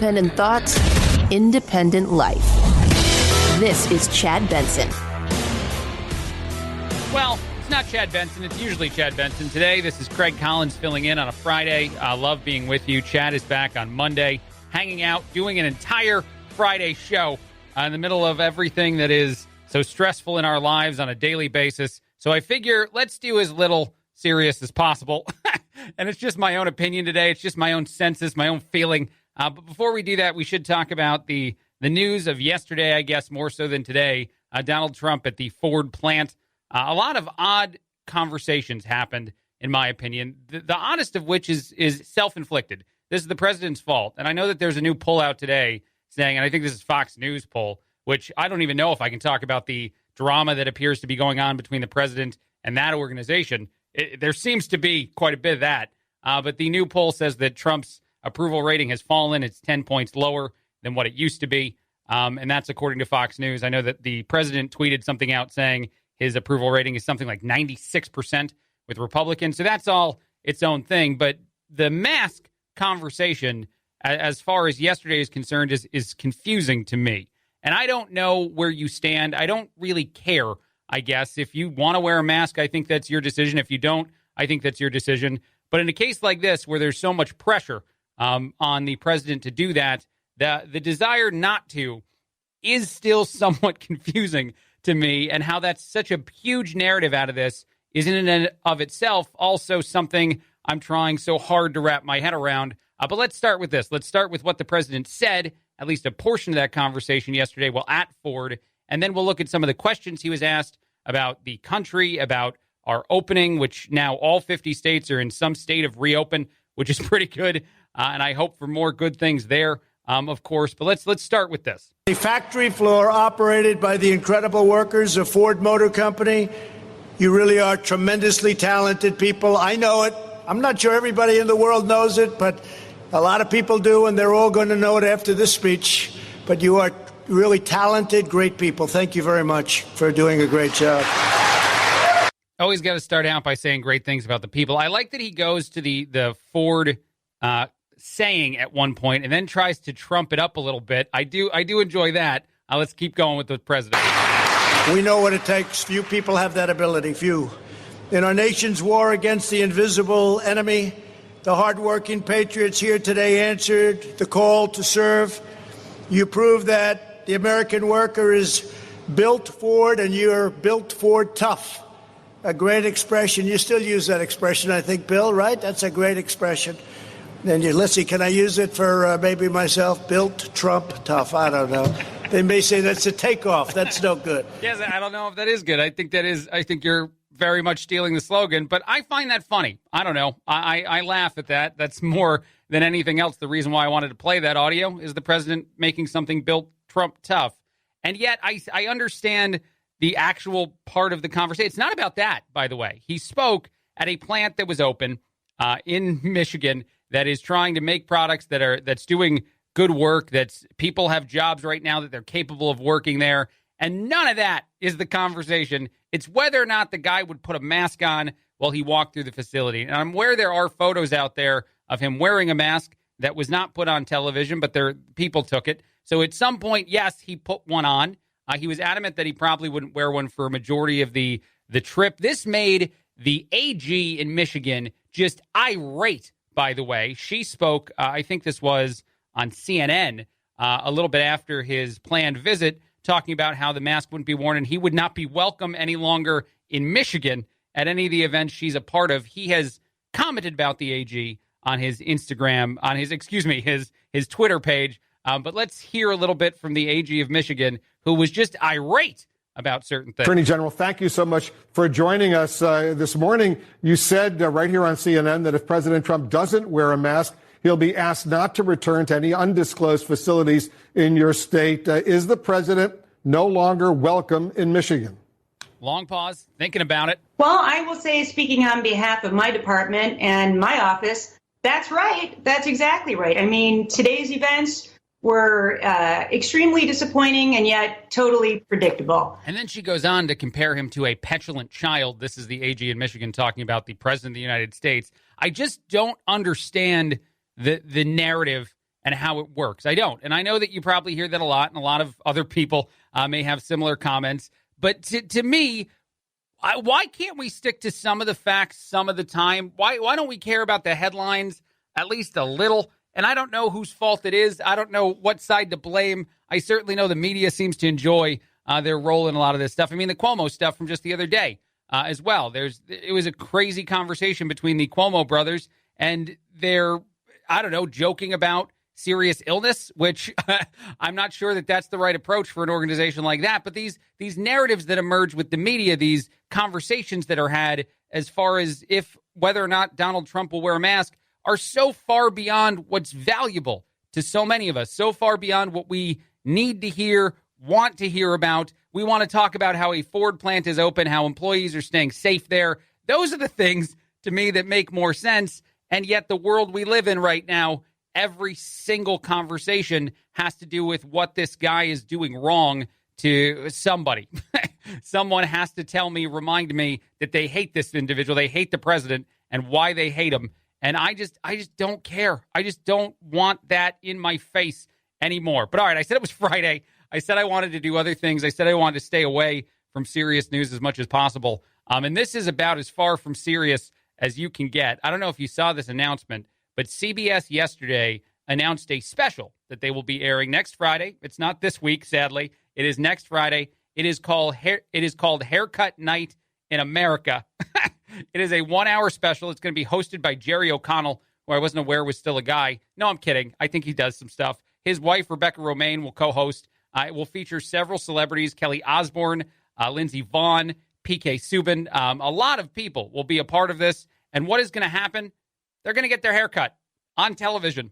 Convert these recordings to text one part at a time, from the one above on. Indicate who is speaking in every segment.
Speaker 1: independent thoughts, independent life. This is Chad Benson.
Speaker 2: Well, it's not Chad Benson. It's usually Chad Benson. Today, this is Craig Collins filling in on a Friday. I love being with you. Chad is back on Monday, hanging out, doing an entire Friday show in the middle of everything that is so stressful in our lives on a daily basis. So I figure let's do as little serious as possible. And it's just my own opinion today. It's just my own census, my own feeling. But before we do that, we should talk about the news of yesterday, I guess, more so than today. Donald Trump at the Ford plant. A lot of odd conversations happened, in my opinion, the oddest of which is self-inflicted. This is the president's fault. And I know that there's a new poll out today saying, and I think this is Fox News poll, which I don't even know if I can talk about the drama that appears to be going on between the president and that organization. There seems to be quite a bit of that. But the new poll says that Trump's approval rating has fallen. It's 10 points lower than what it used to be. And that's according to Fox News. I know that the president tweeted something out saying his approval rating is something like 96% with Republicans. So that's all its own thing. But the mask conversation, as far as yesterday is concerned, is confusing to me. And I don't know where you stand. I don't really care, I guess. If you want to wear a mask, I think that's your decision. If you don't, I think that's your decision. But in a case like this, where there's so much pressure on the president to do that, the desire not to is still somewhat confusing to me. And how that's such a huge narrative out of this is in and of itself also something I'm trying so hard to wrap my head around. But let's start with this. Let's start with what the president said, at least a portion of that conversation yesterday while at Ford. And then we'll look at some of the questions he was asked about the country, about our opening, which now all 50 states are in some state of reopen, which is pretty good. And I hope for more good things there, of course. But let's start with this.
Speaker 3: A factory floor operated by the incredible workers of Ford Motor Company. You really are tremendously talented people. I know it. I'm not sure everybody in the world knows it, but a lot of people do, and they're all going to know it after this speech. But you are really talented, great people. Thank you very much for doing a great job.
Speaker 2: Always got to start out by saying great things about the people. I like that he goes to the Ford saying at one point and then tries to trump it up a little bit. I do enjoy that. Let's keep going with the president.
Speaker 3: We know what it takes. Few people have that ability. Few. In our nation's war against the invisible enemy, the hardworking patriots here today answered the call to serve. You prove that the American worker is built Ford, and you're built Ford tough. A great expression. You still use that expression, I think, Bill, right? That's a great expression. And let's see, can I use it for maybe myself? Built Trump tough. I don't know. They may say that's a takeoff. That's no good.
Speaker 2: Yes, I don't know if that is good. I think you're very much stealing the slogan, but I find that funny. I don't know. I laugh at that. That's more than anything else. The reason why I wanted to play that audio is the president making something built Trump tough. And yet I understand the actual part of the conversation. It's not about that, by the way. He spoke at a plant that was open in Michigan that is trying to make products that's doing good work, that's people have jobs right now that they're capable of working there. And none of that is the conversation. It's whether or not the guy would put a mask on while he walked through the facility. And I'm aware there are photos out there of him wearing a mask that was not put on television, but people took it. So at some point, yes, he put one on. He was adamant that he probably wouldn't wear one for a majority of the trip. This made the AG in Michigan just irate, by the way. She spoke, I think this was on CNN, a little bit after his planned visit, talking about how the mask wouldn't be worn and he would not be welcome any longer in Michigan at any of the events she's a part of. He has commented about the AG on his Instagram, on his Twitter page. But let's hear a little bit from the AG of Michigan, who was just irate about certain things.
Speaker 4: Attorney General, thank you so much for joining us this morning. You said right here on CNN that if President Trump doesn't wear a mask, he'll be asked not to return to any undisclosed facilities in your state. Is the president no longer welcome in Michigan?
Speaker 2: Long pause, thinking about it.
Speaker 5: Well, I will say, speaking on behalf of my department and my office, that's right. That's exactly right. I mean, today's events were extremely disappointing and yet totally predictable.
Speaker 2: And then she goes on to compare him to a petulant child. This is the AG in Michigan talking about the president of the United States. I just don't understand the narrative and how it works. I don't. And I know that you probably hear that a lot, and a lot of other people may have similar comments. But to me, why can't we stick to some of the facts some of the time? Why don't we care about the headlines at least a little? And I don't know whose fault it is. I don't know what side to blame. I certainly know the media seems to enjoy their role in a lot of this stuff. I mean, the Cuomo stuff from just the other day as well. It was a crazy conversation between the Cuomo brothers, and they're, I don't know, joking about serious illness, which I'm not sure that that's the right approach for an organization like that. But these narratives that emerge with the media, these conversations that are had as far as whether or not Donald Trump will wear a mask, are so far beyond what's valuable to so many of us, so far beyond what we need to hear, want to hear about. We want to talk about how a Ford plant is open, how employees are staying safe there. Those are the things, to me, that make more sense. And yet the world we live in right now, every single conversation has to do with what this guy is doing wrong to somebody. Someone has to remind me that they hate this individual, they hate the president, and why they hate him. And I just don't care. I just don't want that in my face anymore. But all right, I said it was Friday. I said I wanted to do other things. I said I wanted to stay away from serious news as much as possible. And this is about as far from serious as you can get. I don't know if you saw this announcement, but CBS yesterday announced a special that they will be airing next Friday. It's not this week, sadly. It is next Friday. It is called Haircut Night in America. It is a 1-hour special. It's going to be hosted by Jerry O'Connell, who I wasn't aware was still a guy. No, I'm kidding. I think he does some stuff. His wife, Rebecca Romaine, will co-host. It will feature several celebrities: Kelly Osbourne, Lindsey Vonn, PK Subban. A lot of people will be a part of this. And what is going to happen? They're going to get their hair cut on television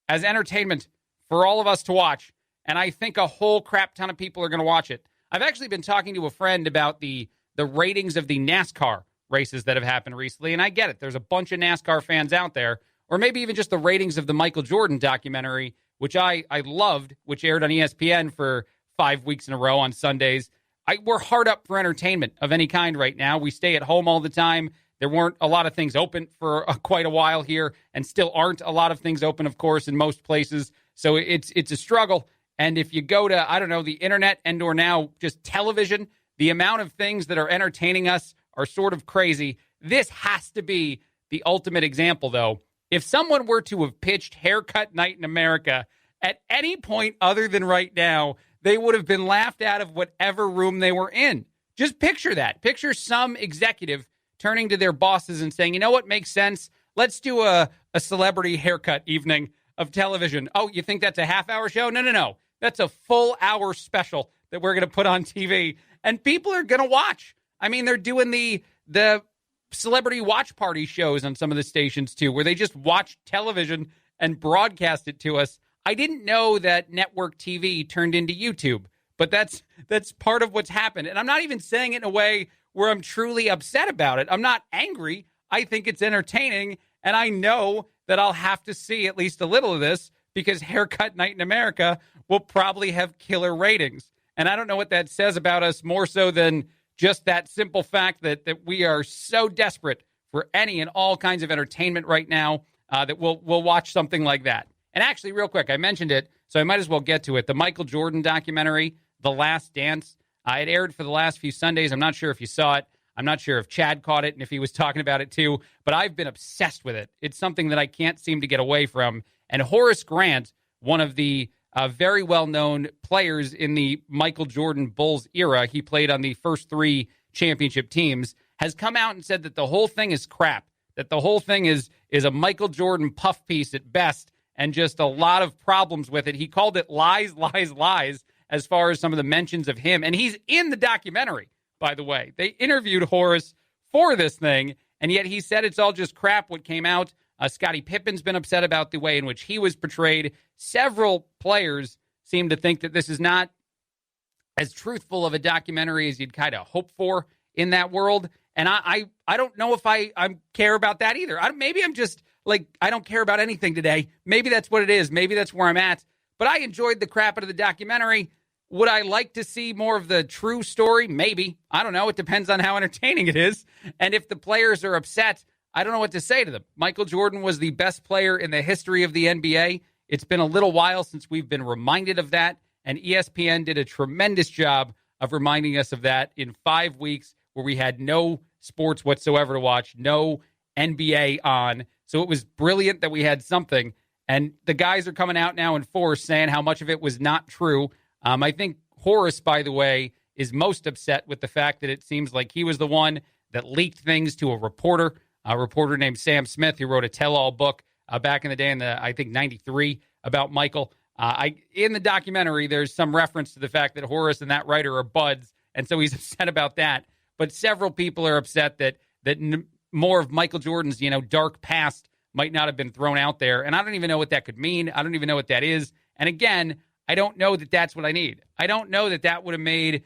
Speaker 2: as entertainment for all of us to watch. And I think a whole crap ton of people are going to watch it. I've actually been talking to a friend about the ratings of the NASCAR races that have happened recently. And I get it. There's a bunch of NASCAR fans out there, or maybe even just the ratings of the Michael Jordan documentary, which I loved, which aired on ESPN for 5 weeks in a row on Sundays. We're hard up for entertainment of any kind right now. We stay at home all the time. There weren't a lot of things open for quite a while here, and still aren't a lot of things open, of course, in most places. So it's a struggle. And if you go to, I don't know, the internet and or now just television, the amount of things that are entertaining us are sort of crazy. This has to be the ultimate example, though. If someone were to have pitched Haircut Night in America at any point other than right now, they would have been laughed out of whatever room they were in. Just picture that. Picture some executive turning to their bosses and saying, you know what makes sense? Let's do a celebrity haircut evening of television. Oh, you think that's a half-hour show? No. That's a full-hour special that we're going to put on TV, and people are going to watch. I mean, they're doing the celebrity watch party shows on some of the stations, too, where they just watch television and broadcast it to us. I didn't know that network TV turned into YouTube, but that's part of what's happened. And I'm not even saying it in a way where I'm truly upset about it. I'm not angry. I think it's entertaining, and I know that I'll have to see at least a little of this because Haircut Night in America will probably have killer ratings. And I don't know what that says about us more so than just that simple fact that we are so desperate for any and all kinds of entertainment right now that we'll watch something like that. And actually, real quick, I mentioned it, so I might as well get to it. The Michael Jordan documentary, The Last Dance, it aired for the last few Sundays. I'm not sure if you saw it. I'm not sure if Chad caught it and if he was talking about it too, but I've been obsessed with it. It's something that I can't seem to get away from. And Horace Grant, one of the very well-known players in the Michael Jordan Bulls era, he played on the first 3 championship teams, has come out and said that the whole thing is crap, that the whole thing is a Michael Jordan puff piece at best, and just a lot of problems with it. He called it lies, lies, lies, as far as some of the mentions of him. And he's in the documentary, by the way. They interviewed Horace for this thing, and yet he said it's all just crap what came out. Scottie Pippen's been upset about the way in which he was portrayed. Several players seem to think that this is not as truthful of a documentary as you'd kind of hope for in that world. And I don't know if I care about that either. Maybe I'm just like, I don't care about anything today. Maybe that's what it is. Maybe that's where I'm at. But I enjoyed the crap out of the documentary. Would I like to see more of the true story? Maybe. I don't know. It depends on how entertaining it is. And if the players are upset, I don't know what to say to them. Michael Jordan was the best player in the history of the NBA. It's been a little while since we've been reminded of that, and ESPN did a tremendous job of reminding us of that in 5 weeks where we had no sports whatsoever to watch, no NBA on. So it was brilliant that we had something. And the guys are coming out now in force saying how much of it was not true. I think Horace, by the way, is most upset with the fact that it seems like he was the one that leaked things to a reporter named Sam Smith, who wrote a tell-all book back in the day in I think, 93 about Michael. In the documentary, there's some reference to the fact that Horace and that writer are buds, and so he's upset about that. But several people are upset that more of Michael Jordan's, dark past might not have been thrown out there. And I don't even know what that could mean. I don't even know what that is. And again, I don't know that that's what I need. I don't know that that would have made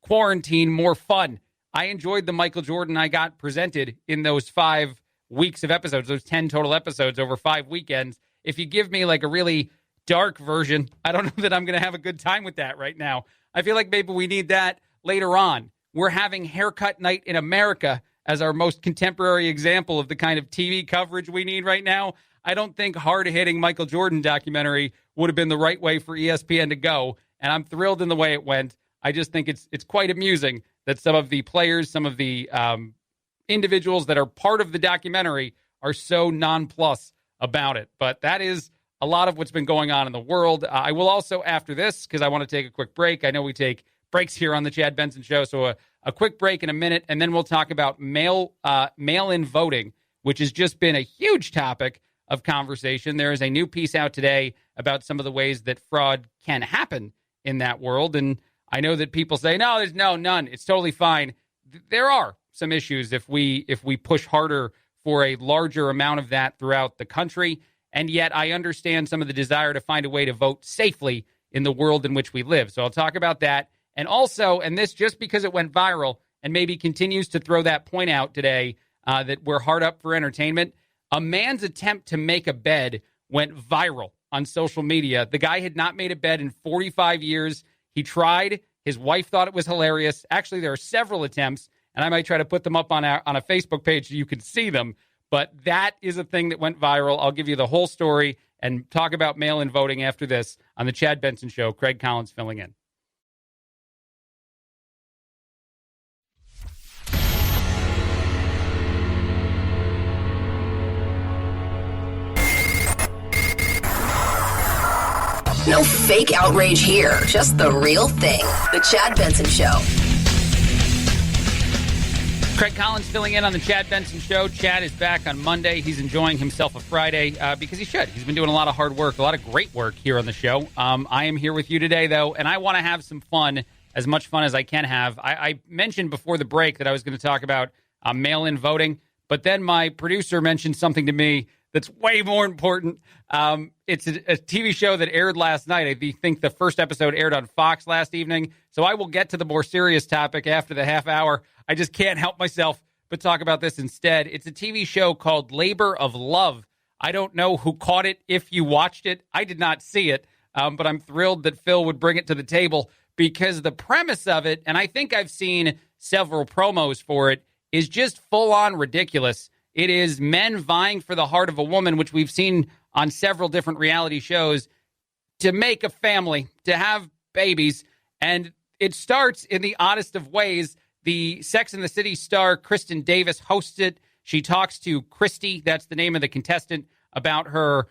Speaker 2: quarantine more fun. I enjoyed the Michael Jordan I got presented in those 5 weeks of episodes, those 10 total episodes over 5 weekends. If you give me like a really dark version, I don't know that I'm going to have a good time with that right now. I feel like maybe we need that later on. We're having Haircut Night in America as our most contemporary example of the kind of TV coverage we need right now. I don't think hard-hitting Michael Jordan documentary would have been the right way for ESPN to go, and I'm thrilled in the way it went. I just think it's quite amusing that some of the players, some of the individuals that are part of the documentary are so nonplussed about it. But that is a lot of what's been going on in the world. I will also, after this, because I want to take a quick break. I know we take breaks here on the Chad Benson Show, so a quick break in a minute, and then we'll talk about mail-in voting, which has just been a huge topic of conversation. There is a new piece out today about some of the ways that fraud can happen in that world, and I know that people say, no, there's none. It's totally fine. There are some issues if we push harder for a larger amount of that throughout the country, and yet I understand some of the desire to find a way to vote safely in the world in which we live. So I'll talk about that. And also, and this just because it went viral and maybe continues to throw that point out today that we're hard up for entertainment, a man's attempt to make a bed went viral on social media. The guy had not made a bed in 45 years. He tried. His wife thought it was hilarious. Actually, there are several attempts, and I might try to put them up on a Facebook page so you can see them. But that is a thing that went viral. I'll give you the whole story and talk about mail-in voting after this on the Chad Benson Show. Craig Collins filling in.
Speaker 1: No fake outrage here, just the real thing. The Chad Benson Show.
Speaker 2: Craig Collins filling in on the Chad Benson Show. Chad is back on Monday. He's enjoying himself a Friday because he should. He's been doing a lot of hard work, a lot of great work here on the show. I am here with you today, though, and I want to have some fun, as much fun as I can have. I mentioned before the break that I was going to talk about mail-in voting, but then my producer mentioned something to me that's way more important. It's a TV show that aired last night. I think the first episode aired on Fox last evening. So I will get to the more serious topic after the half hour. I just can't help myself but talk about this instead. It's a TV show called Labor of Love. I don't know who caught it if you watched it. I did not see it, but I'm thrilled that Phil would bring it to the table because the premise of it, and I think I've seen several promos for it, is just full-on ridiculous. It is men vying for the heart of a woman, which we've seen on several different reality shows, to make a family, to have babies. And it starts in the oddest of ways. The Sex and the City star Kristen Davis hosts it. She talks to Christy, that's the name of the contestant, about her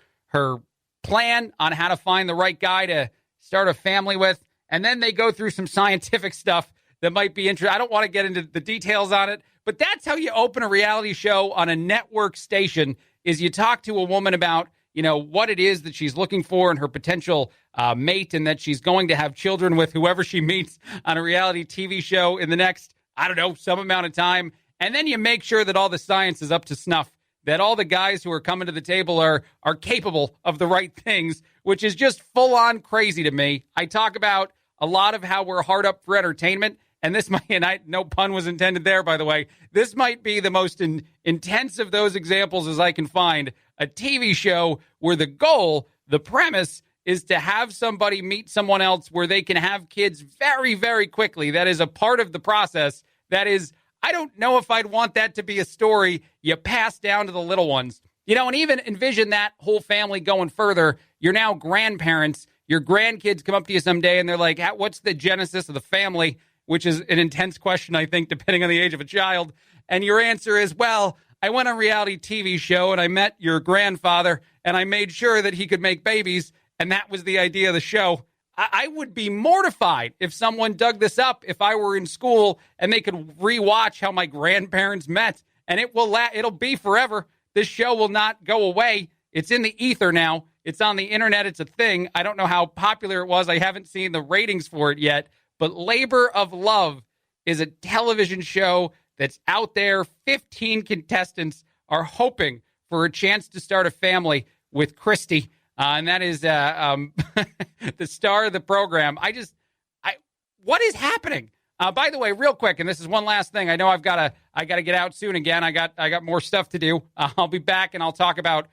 Speaker 2: plan on how to find the right guy to start a family with. And then they go through some scientific stuff that might be interesting. I don't want to get into the details on it, but that's how you open a reality show on a network station, is you talk to a woman about, what it is that she's looking for in her potential mate, and that she's going to have children with whoever she meets on a reality TV show in the next, some amount of time. And then you make sure that all the science is up to snuff, that all the guys who are coming to the table are capable of the right things, which is just full on crazy to me. I talk about a lot of how we're hard up for entertainment. And this might, no pun was intended there, by the way, this might be the most intense of those examples as I can find. A TV show where the goal, the premise, is to have somebody meet someone else where they can have kids very, very quickly. That is a part of the process. That is, I don't know if I'd want that to be a story you pass down to the little ones. And even envision that whole family going further. You're now grandparents. Your grandkids come up to you someday and they're like, what's the genesis of the family? Which is an intense question, I think, depending on the age of a child. And your answer is, well, I went on a reality TV show and I met your grandfather and I made sure that he could make babies. And that was the idea of the show. I would be mortified if someone dug this up if I were in school and they could rewatch how my grandparents met. And it'll be forever. This show will not go away. It's in the ether now. It's on the internet. It's a thing. I don't know how popular it was. I haven't seen the ratings for it yet. But Labor of Love is a television show that's out there. 15 contestants are hoping for a chance to start a family with Christy. And that is the star of the program. What is happening? By the way, real quick, and this is one last thing. I know I got to get out soon again. I got more stuff to do. I'll be back and I'll talk about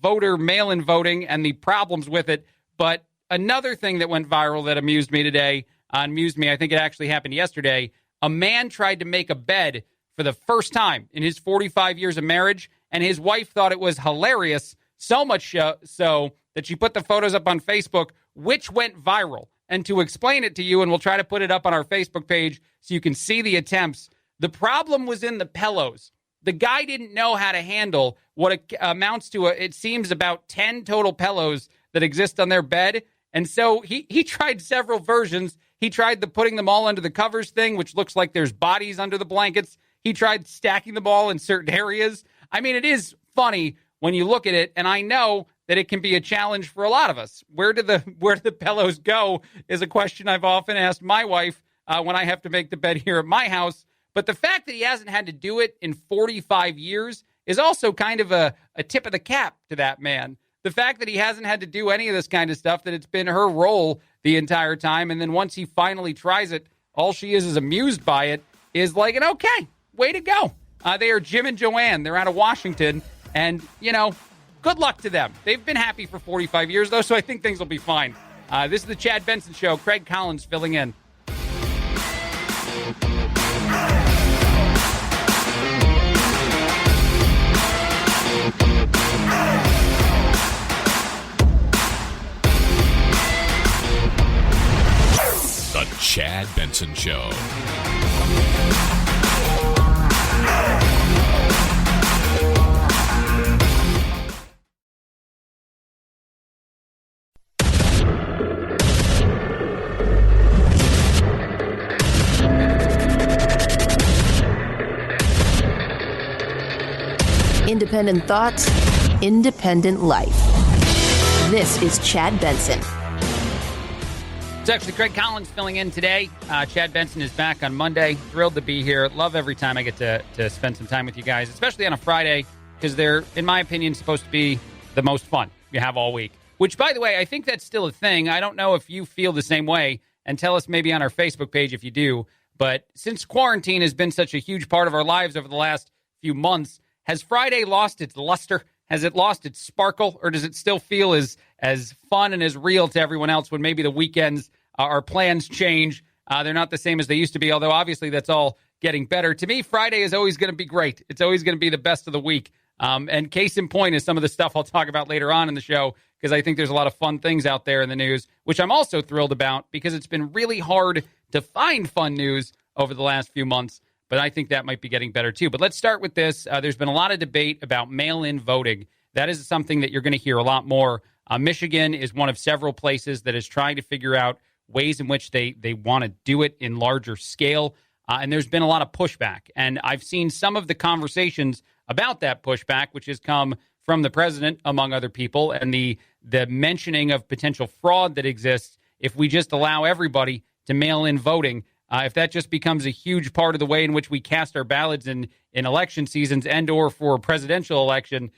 Speaker 2: voter mail-in voting and the problems with it. But another thing that went viral that amused me today, I think it actually happened yesterday. A man tried to make a bed for the first time in his 45 years of marriage, and his wife thought it was hilarious, so much so that she put the photos up on Facebook, which went viral. And to explain it to you, and we'll try to put it up on our Facebook page so you can see the attempts, the problem was in the pillows. The guy didn't know how to handle what amounts to, it seems, about 10 total pillows that exist on their bed. And so he tried several versions. He tried the putting them all under the covers thing, which looks like there's bodies under the blankets. He tried stacking them all in certain areas. I mean, it is funny when you look at it, and I know that it can be a challenge for a lot of us. Where do the pillows go is a question I've often asked my wife when I have to make the bed here at my house. But the fact that he hasn't had to do it in 45 years is also kind of a tip of the cap to that man. The fact that he hasn't had to do any of this kind of stuff, that it's been her role the entire time, and then once he finally tries it, all she is amused by it, is like an okay, way to go. They are Jim and Joanne. They're out of Washington, and, good luck to them. They've been happy for 45 years, though, so I think things will be fine. This is the Chad Benson Show. Craig Collins filling in.
Speaker 6: The Chad Benson Show.
Speaker 1: Independent thoughts, independent life. This is Chad Benson.
Speaker 2: It's actually Craig Collins filling in today. Chad Benson is back on Monday. Thrilled to be here. Love every time I get to spend some time with you guys, especially on a Friday, because they're, in my opinion, supposed to be the most fun you have all week. Which, by the way, I think that's still a thing. I don't know if you feel the same way, and tell us maybe on our Facebook page if you do. But since quarantine has been such a huge part of our lives over the last few months, has Friday lost its luster? Has it lost its sparkle? Or does it still feel as fun and as real to everyone else when maybe the weekends, our plans change? They're not the same as they used to be, although obviously that's all getting better. To me, Friday is always going to be great. It's always going to be the best of the week. And case in point is some of the stuff I'll talk about later on in the show, because I think there's a lot of fun things out there in the news, which I'm also thrilled about because it's been really hard to find fun news over the last few months. But I think that might be getting better, too. But let's start with this. There's been a lot of debate about mail-in voting. That is something that you're going to hear a lot more. Michigan is one of several places that is trying to figure out ways in which they want to do it in larger scale. And there's been a lot of pushback. And I've seen some of the conversations about that pushback, which has come from the president, among other people, and the mentioning of potential fraud that exists if we just allow everybody to mail in voting. If that just becomes a huge part of the way in which we cast our ballots in election seasons and or for a presidential election,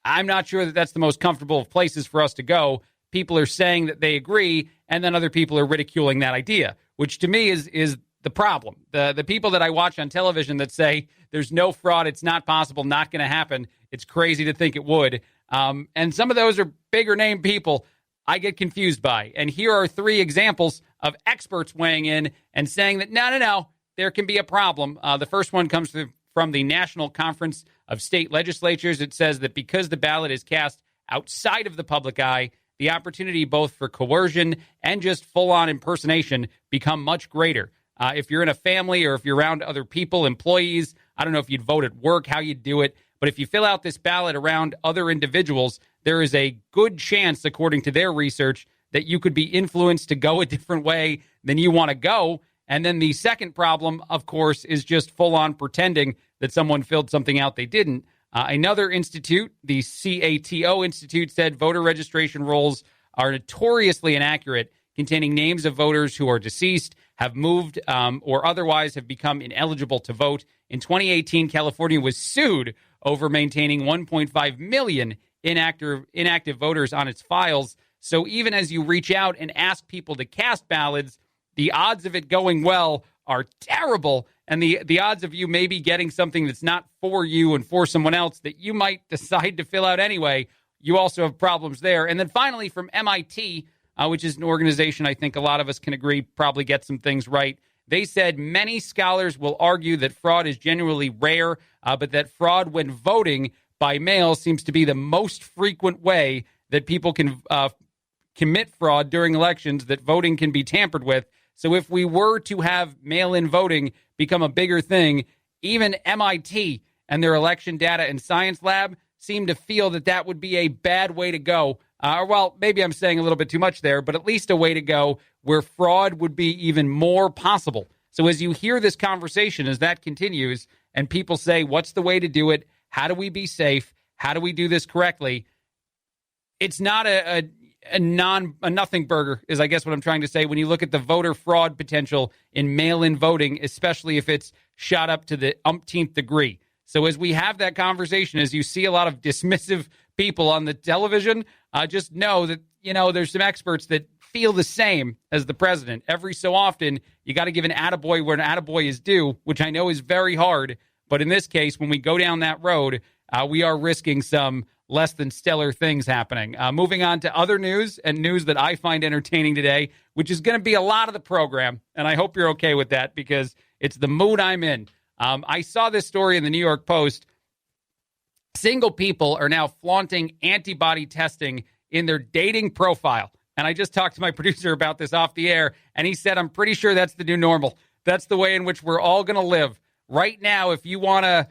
Speaker 2: I'm not sure that that's the most comfortable of places for us to go. People are saying that they agree, and then other people are ridiculing that idea, which to me is the problem. The people that I watch on television that say there's no fraud, it's not possible, not going to happen, it's crazy to think it would. And some of those are bigger name people I get confused by. And here are 3 examples of experts weighing in and saying that, no, there can be a problem. The first one comes from the National Conference of state legislatures. It says that because the ballot is cast outside of the public eye, the opportunity both for coercion and just full-on impersonation become much greater. If you're in a family or if you're around other people, employees, I don't know if you'd vote at work, how you'd do it, but if you fill out this ballot around other individuals, there is a good chance, according to their research, that you could be influenced to go a different way than you want to go. And then the second problem, of course, is just full-on pretending that someone filled something out they didn't. Another institute, the CATO Institute, said voter registration rolls are notoriously inaccurate, containing names of voters who are deceased, have moved, or otherwise have become ineligible to vote. In 2018, California was sued over maintaining 1.5 million inactive voters on its files. So even as you reach out and ask people to cast ballots, the odds of it going well are terrible. And the odds of you maybe getting something that's not for you and for someone else that you might decide to fill out anyway, you also have problems there. And then finally, from MIT, which is an organization I think a lot of us can agree probably gets some things right, they said many scholars will argue that fraud is genuinely rare, but that fraud when voting by mail seems to be the most frequent way that people can commit fraud during elections, that voting can be tampered with. So if we were to have mail-in voting become a bigger thing, even MIT and their election data and science lab seem to feel that that would be a bad way to go. Well, maybe I'm saying a little bit too much there, but at least a way to go where fraud would be even more possible. So as you hear this conversation, as that continues, and people say, what's the way to do it? How do we be safe? How do we do this correctly? It's not a nothing burger, is I guess what I'm trying to say, when you look at the voter fraud potential in mail-in voting, especially if it's shot up to the umpteenth degree. So as we have that conversation, as you see a lot of dismissive people on the television, just know that, there's some experts that feel the same as the president. Every so often, you got to give an attaboy where an attaboy is due, which I know is very hard. But in this case, when we go down that road, we are risking some less than stellar things happening. Moving on to other news and news that I find entertaining today, which is going to be a lot of the program. And I hope you're okay with that because it's the mood I'm in. I saw this story in the New York Post. Single people are now flaunting antibody testing in their dating profile. And I just talked to my producer about this off the air, and he said, I'm pretty sure that's the new normal. That's the way in which we're all going to live. Right now, if you want to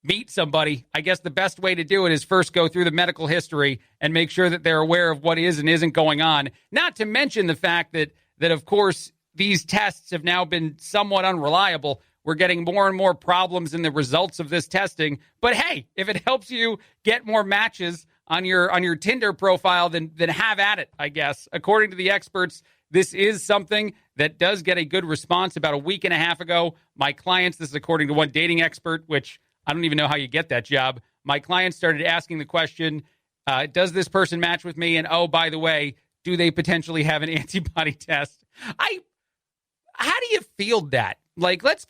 Speaker 2: meet somebody, I guess the best way to do it is first go through the medical history and make sure that they're aware of what is and isn't going on. Not to mention the fact that of course, these tests have now been somewhat unreliable. We're getting more and more problems in the results of this testing. But hey, if it helps you get more matches on your Tinder profile, then have at it, I guess. According to the experts, this is something that does get a good response. About a week and a half ago, my clients, this is according to one dating expert, which I don't even know how you get that job. My clients started asking the question, does this person match with me? And oh, by the way, do they potentially have an antibody test? How do you field that? Like, let's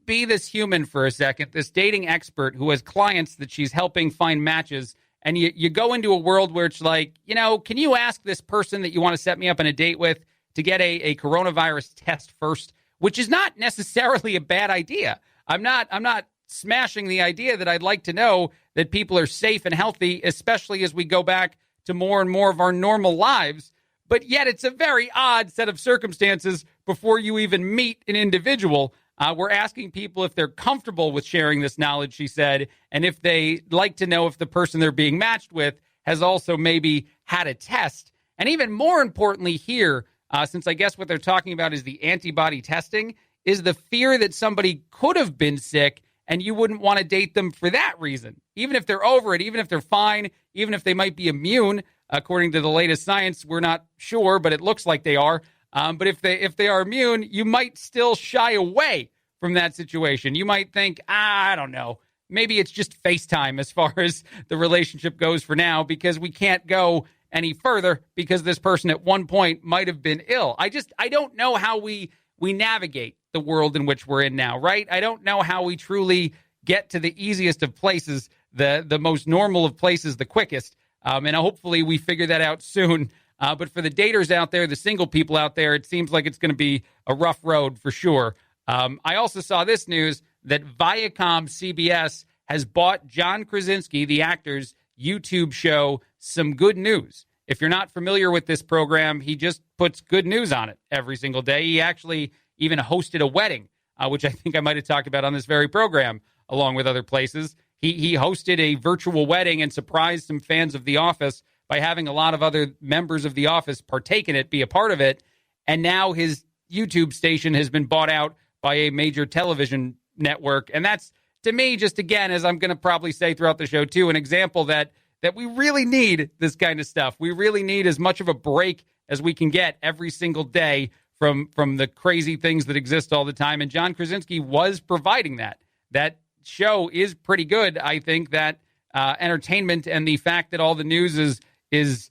Speaker 2: be this human for a second, this dating expert who has clients that she's helping find matches. And you go into a world where it's like, can you ask this person that you want to set me up on a date with to get a coronavirus test first? Which is not necessarily a bad idea. I'm not smashing the idea that I'd like to know that people are safe and healthy, especially as we go back to more and more of our normal lives. But yet it's a very odd set of circumstances before you even meet an individual. We're asking people if they're comfortable with sharing this knowledge, she said, and if they like to know if the person they're being matched with has also maybe had a test. And even more importantly here, since I guess what they're talking about is the antibody testing, is the fear that somebody could have been sick and you wouldn't want to date them for that reason. Even if they're over it, even if they're fine, even if they might be immune, according to the latest science, we're not sure, but it looks like they are. But if they are immune, you might still shy away from that situation. You might think, I don't know, maybe it's just FaceTime as far as the relationship goes for now, because we can't go any further because this person at one point might have been ill. I don't know how we navigate the world in which we're in now, right? I don't know how we truly get to the easiest of places, the most normal of places, the quickest. And hopefully we figure that out soon. But for the daters out there, the single people out there, it seems like it's going to be a rough road for sure. I also saw this news that Viacom CBS has bought John Krasinski, the actor's YouTube show, Some Good News. If you're not familiar with this program, he just puts good news on it every single day. He actually even hosted a wedding, which I think I might have talked about on this very program, along with other places. He hosted a virtual wedding and surprised some fans of The Office by having a lot of other members of The Office partake in it, be a part of it. And now his YouTube station has been bought out by a major television network. And that's, to me, just again, as I'm going to probably say throughout the show too, an example that we really need this kind of stuff. We really need as much of a break as we can get every single day from the crazy things that exist all the time. And John Krasinski was providing that. That show is pretty good. I think that entertainment and the fact that all the news is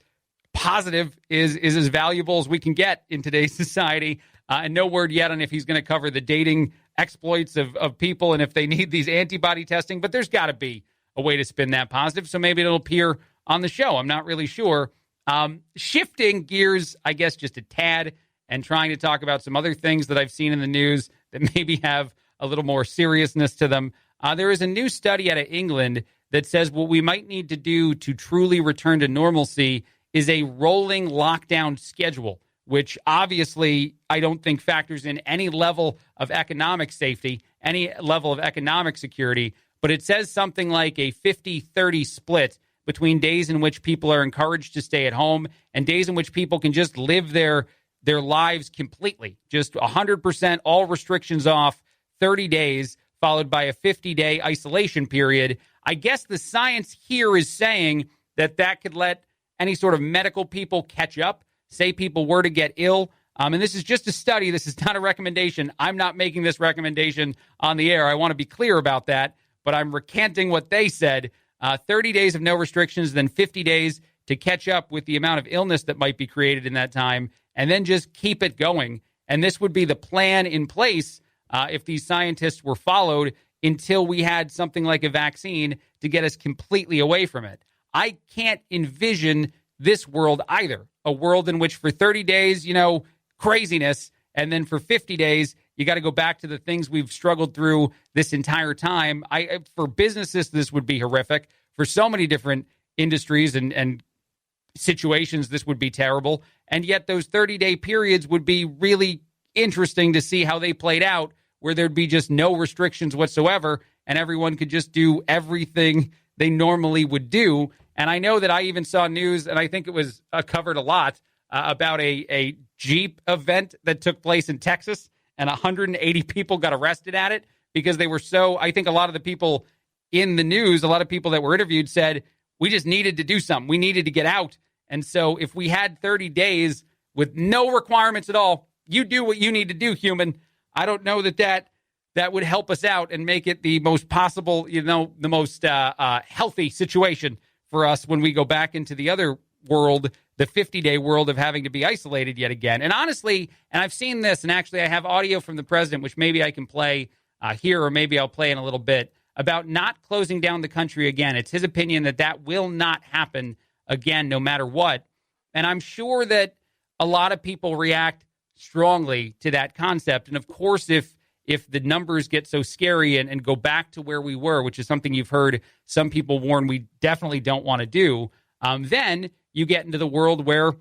Speaker 2: positive is as valuable as we can get in today's society. And no word yet on if he's going to cover the dating exploits of people and if they need these antibody testing. But there's got to be a way to spin that positive. So maybe it'll appear on the show. I'm not really sure. Shifting gears, I guess, just a tad and trying to talk about some other things that I've seen in the news that maybe have a little more seriousness to them. There is a new study out of England that says what we might need to do to truly return to normalcy is a rolling lockdown schedule, which obviously I don't think factors in any level of economic safety, any level of economic security, but it says something like a 50-30 split between days in which people are encouraged to stay at home and days in which people can just live their lives completely, just 100%, all restrictions off, 30 days, followed by a 50-day isolation period. I guess the science here is saying that could let any sort of medical people catch up, say people were to get ill. And this is just a study. This is not a recommendation. I'm not making this recommendation on the air. I want to be clear about that, but I'm recanting what they said. 30 days of no restrictions, then 50 days to catch up with the amount of illness that might be created in that time, and then just keep it going. And this would be the plan in place if these scientists were followed until we had something like a vaccine to get us completely away from it. I can't envision this world either, a world in which for 30 days, craziness, and then for 50 days, you got to go back to the things we've struggled through this entire time. For businesses, this would be horrific. For so many different industries and situations, this would be terrible. And yet those 30-day periods would be really interesting to see how they played out, where there'd be just no restrictions whatsoever, and everyone could just do everything they normally would do. And I know that I even saw news, and I think it was covered a lot, about a Jeep event that took place in Texas, and 180 people got arrested at it because they were so, I think a lot of the people in the news, a lot of people that were interviewed said, we just needed to do something. We needed to get out. And so if we had 30 days with no requirements at all, you do what you need to do, human. I don't know that would help us out and make it the most possible, the most healthy situation for us when we go back into the other world, the 50-day world of having to be isolated yet again. And honestly, and I've seen this, and actually I have audio from the president, which maybe I can play here, or maybe I'll play in a little bit, about not closing down the country again. It's his opinion that will not happen again, no matter what. And I'm sure that a lot of people react strongly to that concept. And of course, if the numbers get so scary and go back to where we were, which is something you've heard some people warn we definitely don't want to do, then you get into the world where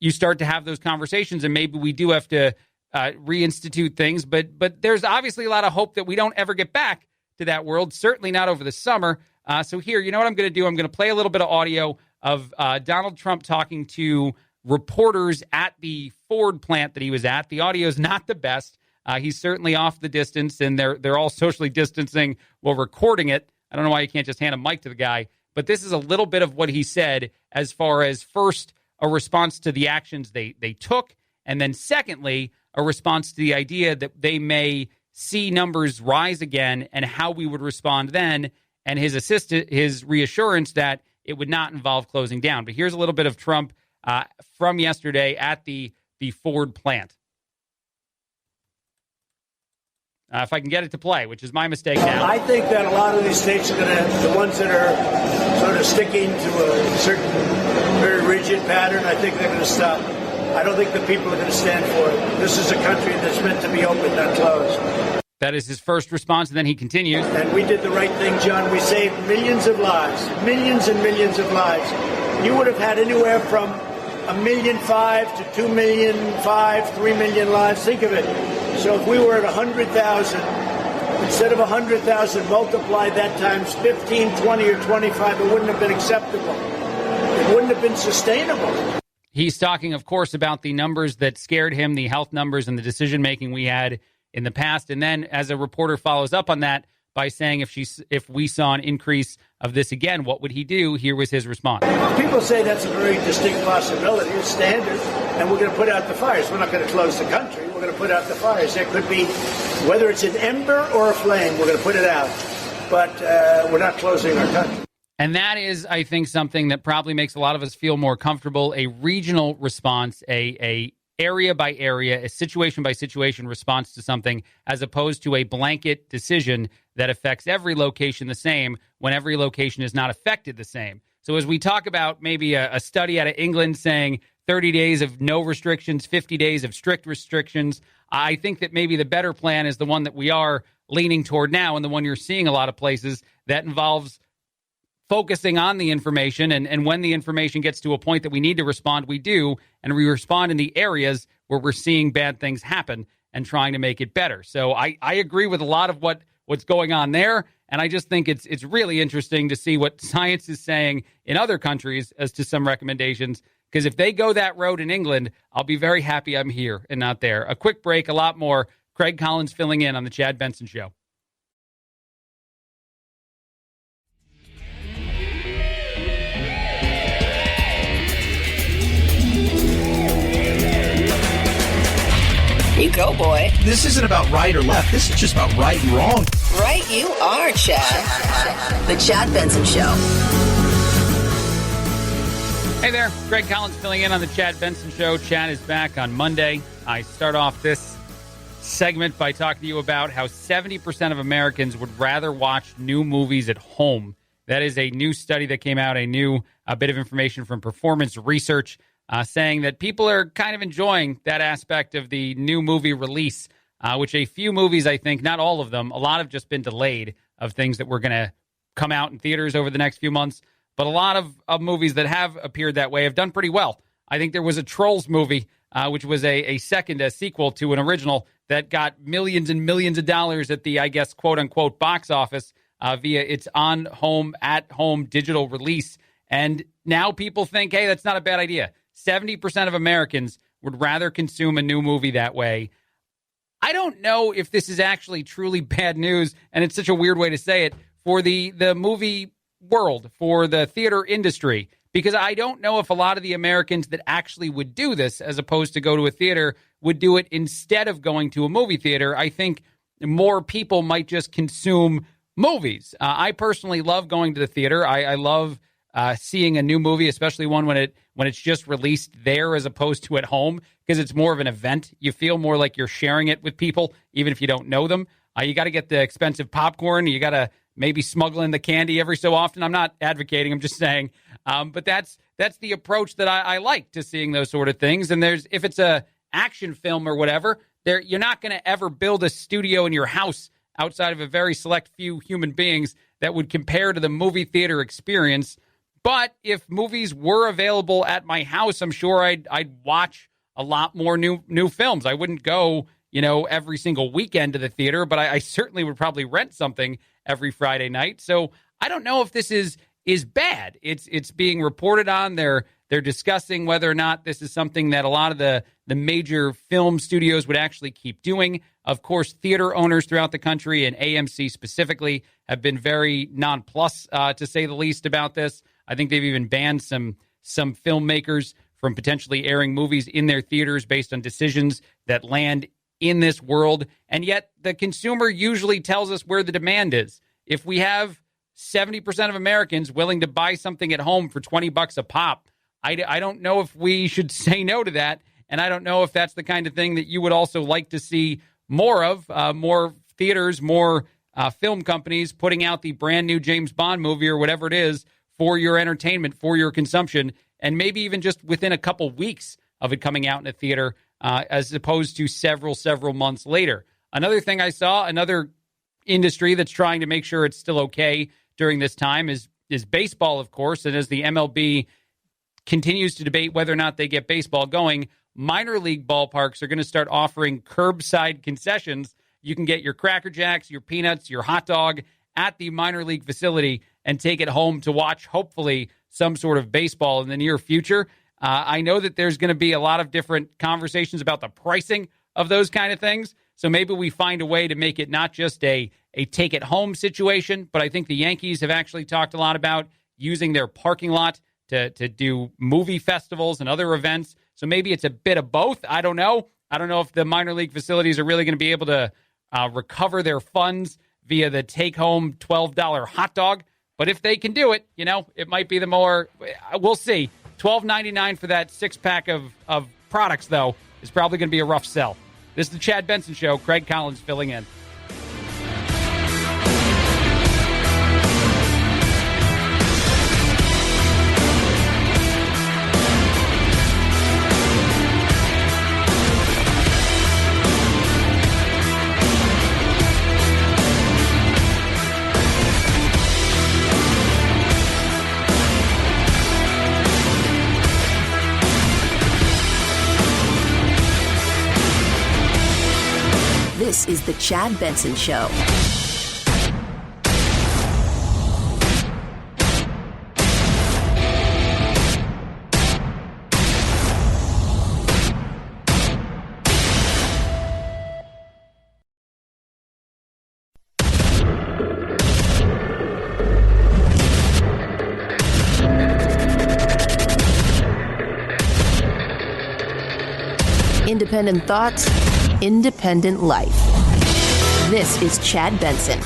Speaker 2: you start to have those conversations, and maybe we do have to reinstitute things. But there's obviously a lot of hope that we don't ever get back to that world, certainly not over the summer. So here, you know what I'm going to do? I'm going to play a little bit of audio of Donald Trump talking to reporters at the Ford plant that he was at. The audio is not the best. He's certainly off the distance, and they're all socially distancing while recording it. I don't know why you can't just hand a mic to the guy. But this is a little bit of what he said as far as, first, a response to the actions they took, and then secondly, a response to the idea that they may see numbers rise again and how we would respond then, and his reassurance that it would not involve closing down. But here's a little bit of Trump from yesterday at the Ford plant. If I can get it to play, which is my mistake now.
Speaker 3: I think that a lot of these states are going to, the ones that are sort of sticking to a certain very rigid pattern, I think they're going to stop. I don't think the people are going to stand for it. This is a country that's meant to be open, not closed.
Speaker 2: That is his first response, and then he continues.
Speaker 3: And we did the right thing, John. We saved millions of lives, millions and millions of lives. You would have had anywhere from 1.5 million to 2.5 million, 3 million lives. Think of it. So if we were at 100,000, instead of 100,000, multiply that times 15, 20, or 25, it wouldn't have been acceptable. It wouldn't have been sustainable.
Speaker 2: He's talking, of course, about the numbers that scared him, the health numbers and the decision-making we had in the past. And then as a reporter follows up on that by saying if we saw an increase of this again, what would he do? Here was his response.
Speaker 3: People say that's a very distinct possibility. It's standard, and we're going to put out the fires. We're not going to close the country. We're going to put out the fires. There could be, whether it's an ember or a flame, we're going to put it out. But we're not closing our country.
Speaker 2: And that is, I think, something that probably makes a lot of us feel more comfortable. A regional response, a area by area, a situation by situation response to something, as opposed to a blanket decision that affects every location the same when every location is not affected the same. So as we talk about maybe a study out of England saying 30 days of no restrictions, 50 days of strict restrictions, I think that maybe the better plan is the one that we are leaning toward now, and the one you're seeing a lot of places that involves focusing on the information, and when the information gets to a point that we need to respond, we do, and we respond in the areas where we're seeing bad things happen and trying to make it better. So I agree with a lot of what's going on there, and I just think it's really interesting to see what science is saying in other countries as to some recommendations, because if they go that road in England, I'll be very happy I'm here and not there. A quick break, a lot more. Craig Collins filling in on the Chad Benson Show.
Speaker 1: You go, boy.
Speaker 7: This isn't about right or left. This is just about right and wrong.
Speaker 1: Right you are, Chad. The Chad Benson Show.
Speaker 2: Hey there, Craig Collins filling in on the Chad Benson Show. Chad is back on Monday. I start off this segment by talking to you about how 70% of Americans would rather watch new movies at home. That is a new study that came out, a new bit of information from Performance Research, saying that people are kind of enjoying that aspect of the new movie release, which a few movies, I think, not all of them, a lot have just been delayed of things that were going to come out in theaters over the next few months. But a lot of movies that have appeared that way have done pretty well. I think there was a Trolls movie, which was a sequel to an original that got millions and millions of dollars at the, I guess, quote-unquote box office via its at-home digital release. And now people think, hey, that's not a bad idea. 70% of Americans would rather consume a new movie that way. I don't know if this is actually truly bad news, and it's such a weird way to say it, for the movie world, for the theater industry, because I don't know if a lot of the Americans that actually would do this, as opposed to go to a theater, would do it instead of going to a movie theater. I think more people might just consume movies. I personally love going to the theater. I love seeing a new movie, especially one when it's just released there as opposed to at home, because it's more of an event. You feel more like you're sharing it with people, even if you don't know them. You got to get the expensive popcorn. You got to maybe smuggle in the candy every so often. I'm not advocating. I'm just saying. But that's the approach that I like to seeing those sort of things. And if it's a action film or whatever, you're not going to ever build a studio in your house outside of a very select few human beings that would compare to the movie theater experience. But if movies were available at my house, I'm sure I'd watch a lot more new films. I wouldn't go, every single weekend to the theater, but I certainly would probably rent something every Friday night. So I don't know if this is bad. It's being reported on. They're discussing whether or not this is something that a lot of the major film studios would actually keep doing. Of course, theater owners throughout the country, and AMC specifically, have been very nonplussed, to say the least, about this. I think they've even banned some filmmakers from potentially airing movies in their theaters based on decisions that land in this world. And yet the consumer usually tells us where the demand is. If we have 70% of Americans willing to buy something at home for $20 a pop, I don't know if we should say no to that. And I don't know if that's the kind of thing that you would also like to see more of, more theaters, more film companies putting out the brand new James Bond movie or whatever it is for your entertainment, for your consumption, and maybe even just within a couple weeks of it coming out in a theater, as opposed to several months later. Another thing I saw, another industry that's trying to make sure it's still okay during this time is baseball, of course. And as the MLB continues to debate whether or not they get baseball going, minor league ballparks are going to start offering curbside concessions. You can get your Cracker Jacks, your peanuts, your hot dog at the minor league facility and take it home to watch, hopefully, some sort of baseball in the near future. I know that there's going to be a lot of different conversations about the pricing of those kind of things. So maybe we find a way to make it not just a take-it-home situation, but I think the Yankees have actually talked a lot about using their parking lot to do movie festivals and other events. So maybe it's a bit of both. I don't know. I don't know if the minor league facilities are really going to be able to recover their funds via the take-home $12 hot dog. But if they can do it, it might be the more – we'll see. $12.99 for that six-pack of products, though, is probably going to be a rough sell. This is the Chad Benson Show. Craig Collins filling in.
Speaker 1: This is the Chad Benson Show. Independent thoughts, independent life. This is Chad Benson.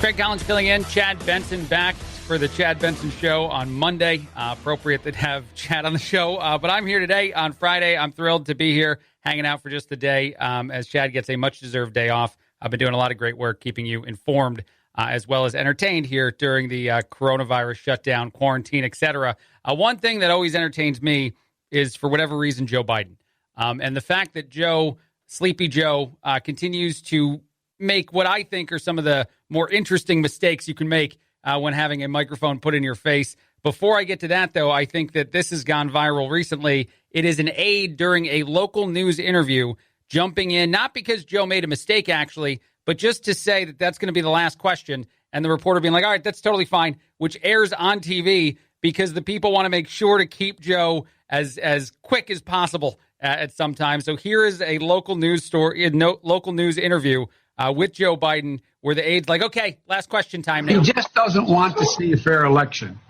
Speaker 2: Craig Collins filling in. Chad Benson back for the Chad Benson Show on Monday. Appropriate to have Chad on the show. But I'm here today on Friday. I'm thrilled to be here hanging out for just the day as Chad gets a much-deserved day off. I've been doing a lot of great work keeping you informed as well as entertained here during the coronavirus shutdown, quarantine, etc. One thing that always entertains me is, for whatever reason, Joe Biden. And the fact that Sleepy Joe continues to make what I think are some of the more interesting mistakes you can make when having a microphone put in your face. Before I get to that, though, I think that this has gone viral recently. It is an aide during a local news interview jumping in, not because Joe made a mistake, actually, but just to say that that's going to be the last question. And the reporter being like, all right, that's totally fine, which airs on TV because the people want to make sure to keep Joe as quick as possible at some time. So here is a local news story, local news interview with Joe Biden, where the aide's like, okay, last question time now.
Speaker 8: He just doesn't want to see a fair election.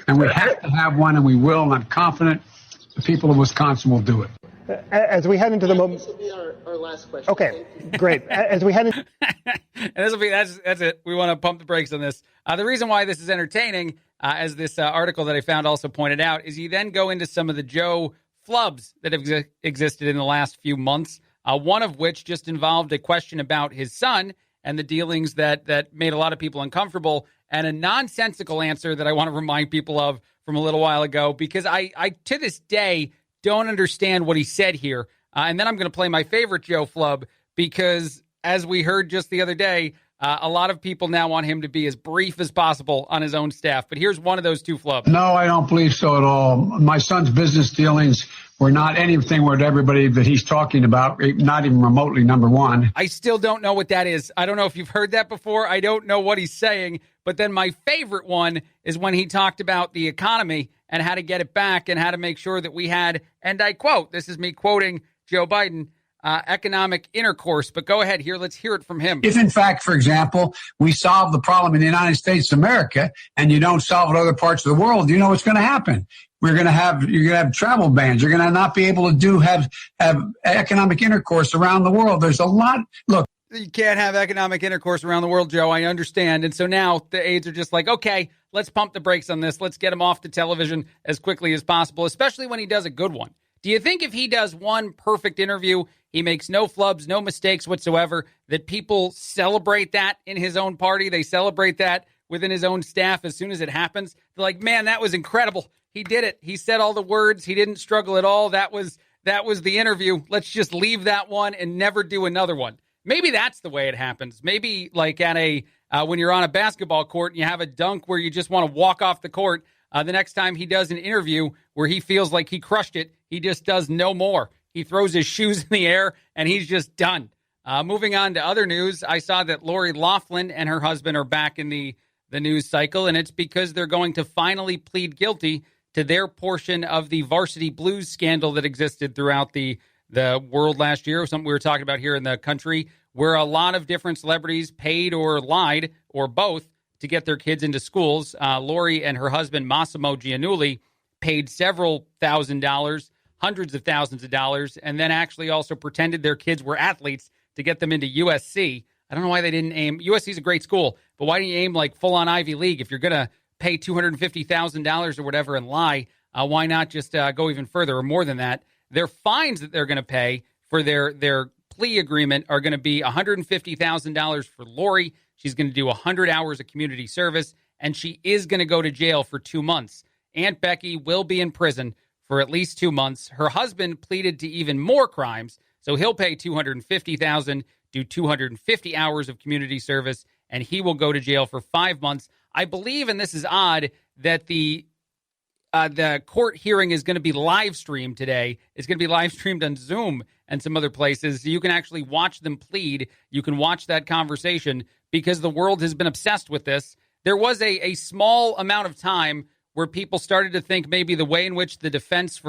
Speaker 8: And we have to have one, and we will, and I'm confident the people of Wisconsin will do it.
Speaker 9: As we head into the moment.
Speaker 10: This will be our last question.
Speaker 9: Okay, great. As we head into.
Speaker 2: And that's it. We want to pump the brakes on this. The reason why this is entertaining, as this article that I found also pointed out, is you then go into some of the Joe flubs that have existed in the last few months, one of which just involved a question about his son and the dealings that made a lot of people uncomfortable, and a nonsensical answer that I want to remind people of from a little while ago, because I to this day, don't understand what he said here. And then I'm going to play my favorite Joe flub, because as we heard just the other day, a lot of people now want him to be as brief as possible on his own staff. But here's one of those two flubs.
Speaker 8: No, I don't believe so at all. My son's business dealings were not anything with everybody that he's talking about, not even remotely, number one.
Speaker 2: I still don't know what that is. I don't know if you've heard that before. I don't know what he's saying. But then my favorite one is when he talked about the economy and how to get it back and how to make sure that we had, and I quote, this is me quoting Joe Biden, economic intercourse. But go ahead here. Let's hear it from him.
Speaker 8: If, in fact, for example, we solve the problem in the United States of America and you don't solve it in other parts of the world, you know what's going to happen. You're going to have travel bans. You're going to not be able to have economic intercourse around the world. There's a lot. Look.
Speaker 2: You can't have economic intercourse around the world, Joe. I understand. And so now the aides are just like, okay, let's pump the brakes on this. Let's get him off the television as quickly as possible, especially when he does a good one. Do you think if he does one perfect interview, he makes no flubs, no mistakes whatsoever, that people celebrate that in his own party? They celebrate that within his own staff as soon as it happens. They're like, man, that was incredible. He did it. He said all the words. He didn't struggle at all. That was that was the interview. Let's just leave that one and never do another one. Maybe that's the way it happens. Maybe like at when you're on a basketball court and you have a dunk where you just want to walk off the court, the next time he does an interview where he feels like he crushed it, he just does no more. He throws his shoes in the air and he's just done. Moving on to other news, I saw that Lori Loughlin and her husband are back in the news cycle, and it's because they're going to finally plead guilty to their portion of the Varsity Blues scandal that existed throughout the world last year, something we were talking about here in the country, where a lot of different celebrities paid or lied or both to get their kids into schools. Lori and her husband, Massimo Giannulli, paid several $1,000s, hundreds of thousands of dollars, and then actually also pretended their kids were athletes to get them into USC. I don't know why they didn't aim. USC is a great school, but why do you aim like full-on Ivy League? If you're going to pay $250,000 or whatever and lie, why not just go even further or more than that? Their fines that they're going to pay for their plea agreement are going to be $150,000 for Lori. She's going to do 100 hours of community service, and she is going to go to jail for 2 months. Aunt Becky will be in prison for at least 2 months. Her husband pleaded to even more crimes, so he'll pay $250,000, do 250 hours of community service, and he will go to jail for 5 months. I believe, and this is odd, that the court hearing is going to be live streamed today. It's going to be live streamed on Zoom and some other places. So you can actually watch them plead. You can watch that conversation because the world has been obsessed with this. There was a small amount of time where people started to think maybe the way in which the defense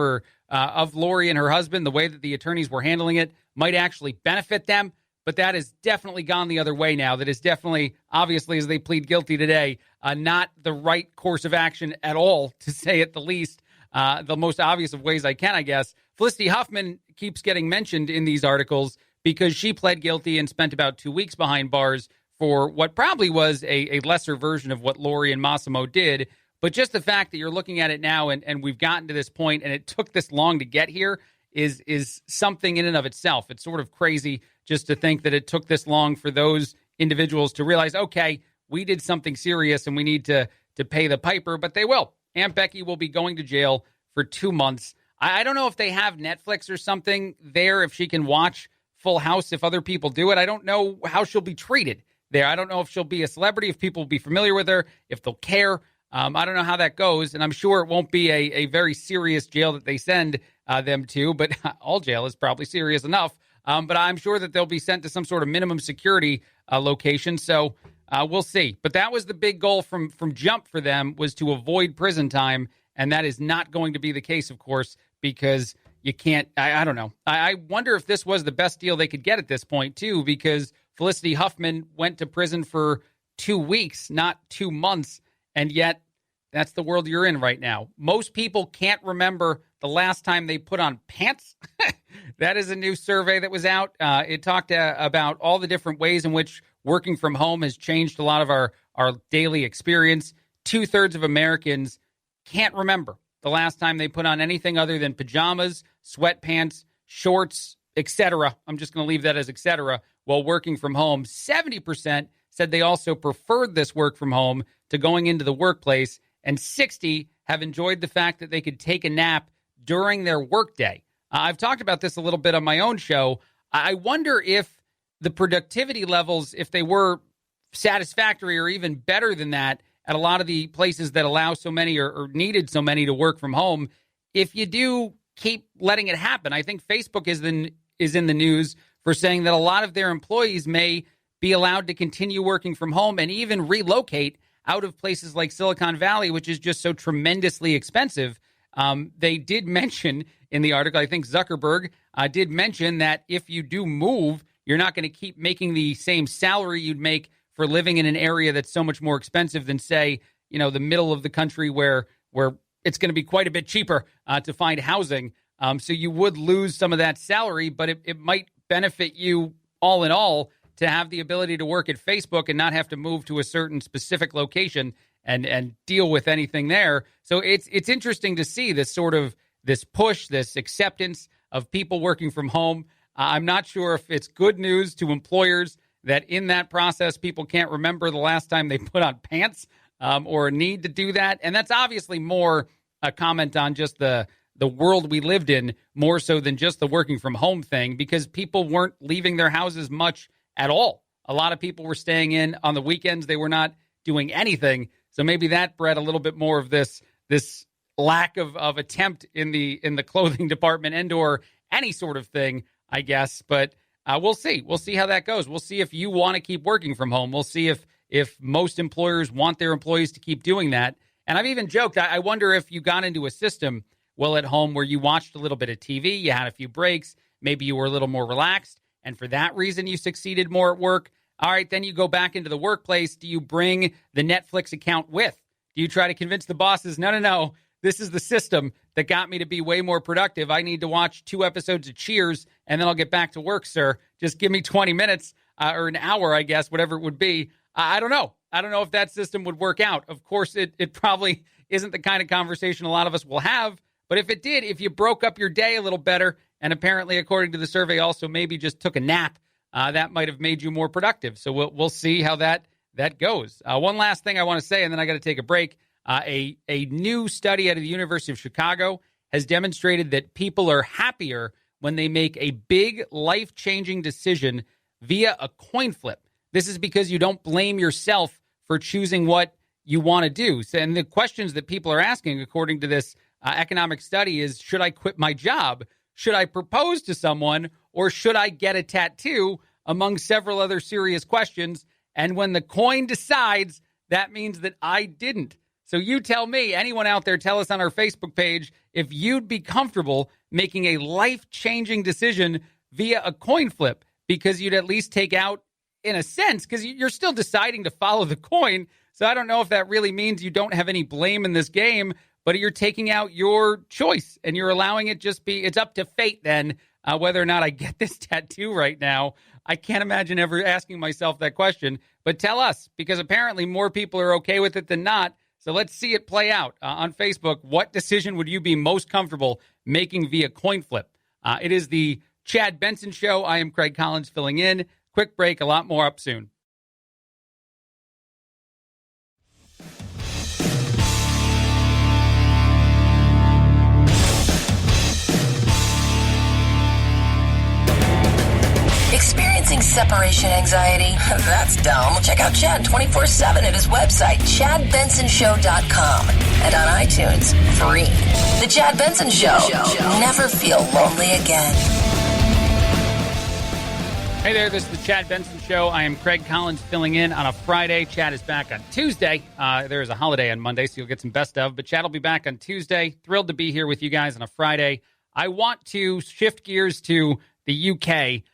Speaker 2: of Lori and her husband, the way that the attorneys were handling it, might actually benefit them. But that has definitely gone the other way now. That is definitely, obviously, as they plead guilty today, not the right course of action at all, to say it the least. The most obvious of ways I can, I guess. Felicity Huffman keeps getting mentioned in these articles because she pled guilty and spent about 2 weeks behind bars for what probably was a lesser version of what Lori and Massimo did. But just the fact that you're looking at it now and we've gotten to this point and it took this long to get here is something in and of itself. It's sort of crazy just to think that it took this long for those individuals to realize, okay, we did something serious and we need to pay the piper, but they will. Aunt Becky will be going to jail for 2 months. I don't know if they have Netflix or something there, if she can watch Full House, if other people do it. I don't know how she'll be treated there. I don't know if she'll be a celebrity, if people will be familiar with her, if they'll care. I don't know how that goes, and I'm sure it won't be a very serious jail that they send them to, but all jail is probably serious enough. But I'm sure that they'll be sent to some sort of minimum security location, so we'll see. But that was the big goal from jump for them, was to avoid prison time, and that is not going to be the case, of course, because you can't, I don't know. I wonder if this was the best deal they could get at this point, too, because Felicity Huffman went to prison for 2 weeks, not 2 months, and yet that's the world you're in right now. Most people can't remember the last time they put on pants. That is a new survey that was out. It talked about all the different ways in which working from home has changed a lot of our daily experience. 2/3 of Americans can't remember the last time they put on anything other than pajamas, sweatpants, shorts, etc. I'm just going to leave that as etc. while working from home. 70% said they also preferred this work from home to going into the workplace, and 60 have enjoyed the fact that they could take a nap during their workday. I've talked about this a little bit on my own show. I wonder if the productivity levels, if they were satisfactory or even better than that at a lot of the places that allow so many or needed so many to work from home, if you do keep letting it happen. I think Facebook is in the news for saying that a lot of their employees may be allowed to continue working from home and even relocate out of places like Silicon Valley, which is just so tremendously expensive. They did mention in the article, I think Zuckerberg did mention that if you do move, you're not going to keep making the same salary you'd make for living in an area that's so much more expensive than, say, the middle of the country where it's going to be quite a bit cheaper to find housing. So you would lose some of that salary, but it might benefit you all in all to have the ability to work at Facebook and not have to move to a certain specific location and deal with anything there. So it's interesting to see this push, this acceptance of people working from home. I'm not sure if it's good news to employers that in that process, people can't remember the last time they put on pants or need to do that. And that's obviously more a comment on just the the world we lived in more so than just the working from home thing, because people weren't leaving their houses much at all. A lot of people were staying in on the weekends. They were not doing anything. So maybe that bred a little bit more of this lack of attempt in the clothing department and or any sort of thing, I guess. But we'll see. We'll see how that goes. We'll see if you want to keep working from home. We'll see if most employers want their employees to keep doing that. And I've even joked, I wonder if you got into a system at home where you watched a little bit of TV, you had a few breaks, maybe you were a little more relaxed, and for that reason you succeeded more at work. All right, then you go back into the workplace. Do you bring the Netflix account with? Do you try to convince the bosses, no, this is the system that got me to be way more productive. I need to watch 2 episodes of Cheers, and then I'll get back to work, sir. Just give me 20 minutes or an hour, I guess, whatever it would be. I don't know. I don't know if that system would work out. Of course, it probably isn't the kind of conversation a lot of us will have. But if it did, if you broke up your day a little better, and apparently, according to the survey, also maybe just took a nap, that might have made you more productive. So we'll see how that goes. One last thing I want to say, and then I got to take a break. A new study out of the University of Chicago has demonstrated that people are happier when they make a big life-changing decision via a coin flip. This is because you don't blame yourself for choosing what you want to do. And the questions that people are asking, according to this economic study, is, should I quit my job? Should I propose to someone? Or should I get a tattoo? Among several other serious questions. And when the coin decides, that means that I didn't. So you tell me, anyone out there, tell us on our Facebook page if you'd be comfortable making a life-changing decision via a coin flip, because you'd at least take out, in a sense, because you're still deciding to follow the coin. So I don't know if that really means you don't have any blame in this game, but you're taking out your choice and you're allowing it it's up to fate then, whether or not I get this tattoo right now. I can't imagine ever asking myself that question, but tell us, because apparently more people are okay with it than not. So let's see it play out on Facebook. What decision would you be most comfortable making via coin flip? It is the Chad Benson Show. I am Craig Collins filling in. Quick break, a lot more up soon.
Speaker 1: Experiencing separation anxiety? That's dumb. Check out Chad 24/7 at his website, ChadBensonShow.com, and on iTunes, free. The Chad Benson Show. Never feel lonely again.
Speaker 2: Hey there, this is the Chad Benson Show. I am Craig Collins filling in on a Friday. Chad is back on Tuesday. There is a holiday on Monday, so you'll get some best of, but Chad will be back on Tuesday. Thrilled to be here with you guys on a Friday. I want to shift gears to the UK,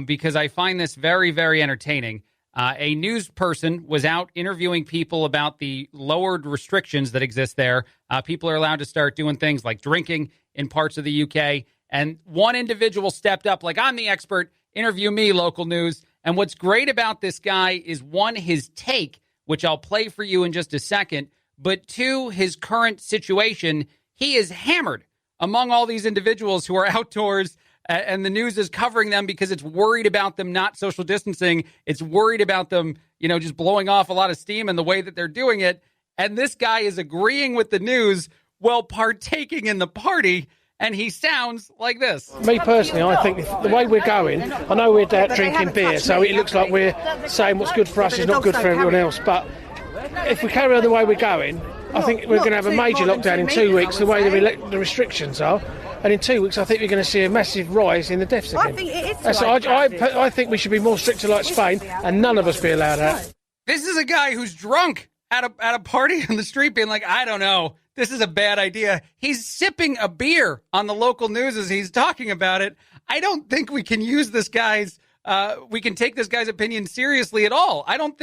Speaker 2: because I find this very, very entertaining. A news person was out interviewing people about the lowered restrictions that exist there. People are allowed to start doing things like drinking in parts of the UK. And one individual stepped up like, I'm the expert, interview me, local news. And what's great about this guy is, one, his take, which I'll play for you in just a second, but two, his current situation. He is hammered among all these individuals who are outdoors, and the news is covering them because it's worried about them not social distancing. It's worried about them, just blowing off a lot of steam in the way that they're doing it. And this guy is agreeing with the news while partaking in the party. And he sounds like this.
Speaker 10: Me personally, I think the way we're going, I know we're out drinking beer, so it looks like we're saying what's good for us is not good for everyone else. But if we carry on the way we're going, I think we're going to have a major lockdown in 2 weeks, the way the restrictions are. And in 2 weeks, I think we're going to see a massive rise in the deaths again.
Speaker 11: I think it is.
Speaker 10: I think we should be more stricter like Spain, and none of us be allowed out.
Speaker 2: This is a guy who's drunk at a party on the street being like, I don't know, this is a bad idea. He's sipping a beer on the local news as he's talking about it. I don't think we can use this guy's, we can take this guy's opinion seriously at all. I don't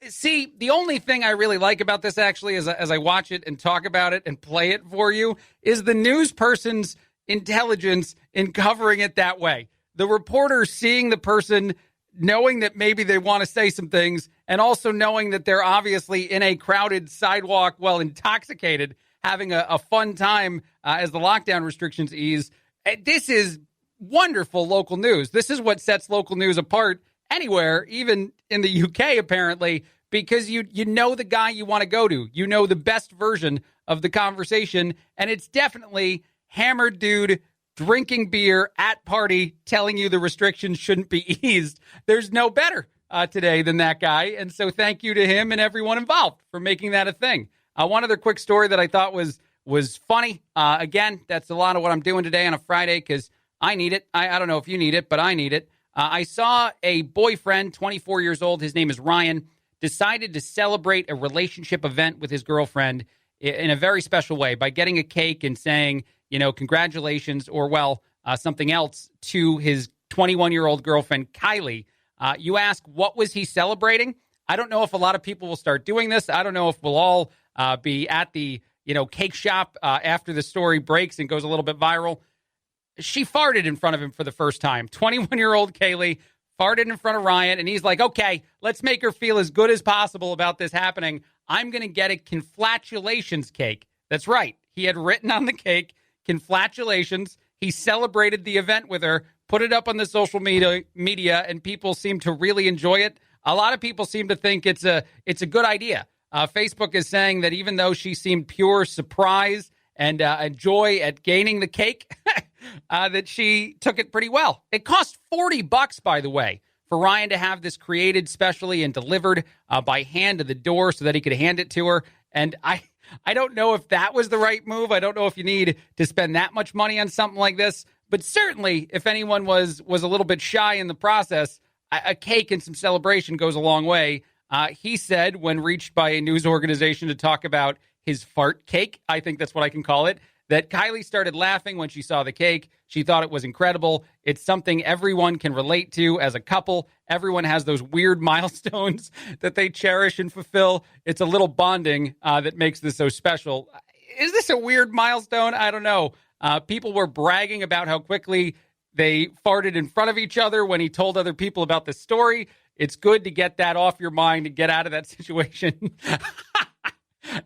Speaker 2: see, the only thing I really like about this actually is as I watch it and talk about it and play it for you is the news person's intelligence in covering it that way. The reporter seeing the person, knowing that maybe they want to say some things, and also knowing that they're obviously in a crowded sidewalk, well, intoxicated, having a fun time as the lockdown restrictions ease. This is wonderful local news. This is what sets local news apart anywhere, even in the UK, apparently, because you know the guy you want to go to. You know the best version of the conversation, and it's definitely hammered dude drinking beer at party telling you the restrictions shouldn't be eased. There's no better today than that guy, and so thank you to him and everyone involved for making that a thing. One other quick story that I thought was funny. Again, that's a lot of what I'm doing today on a Friday because I need it. I don't know if you need it, but I need it. I saw a boyfriend, 24 years old, his name is Ryan, decided to celebrate a relationship event with his girlfriend in a very special way by getting a cake and saying, congratulations, or something else to his 21-year-old girlfriend, Kylie. You ask, what was he celebrating? I don't know if a lot of people will start doing this. I don't know if we'll all be at the cake shop after the story breaks and goes a little bit viral. She farted in front of him for the first time. 21-year-old Kaylee farted in front of Ryan, and he's like, okay, let's make her feel as good as possible about this happening. I'm going to get a congratulations cake. That's right. He had written on the cake, congratulations. He celebrated the event with her, put it up on the social media, and people seem to really enjoy it. A lot of people seem to think it's a good idea. Facebook is saying that even though she seemed pure surprise and joy at gaining the cake, that she took it pretty well. It cost $40, by the way, for Ryan to have this created specially and delivered by hand to the door so that he could hand it to her. And I don't know if that was the right move. I don't know if you need to spend that much money on something like this. But certainly, if anyone was a little bit shy in the process, a cake and some celebration goes a long way. He said, when reached by a news organization to talk about his fart cake, I think that's what I can call it, that Kylie started laughing when she saw the cake. She thought it was incredible. It's something everyone can relate to as a couple. Everyone has those weird milestones that they cherish and fulfill. It's a little bonding that makes this so special. Is this a weird milestone? I don't know. People were bragging about how quickly they farted in front of each other when he told other people about this story. It's good to get that off your mind and get out of that situation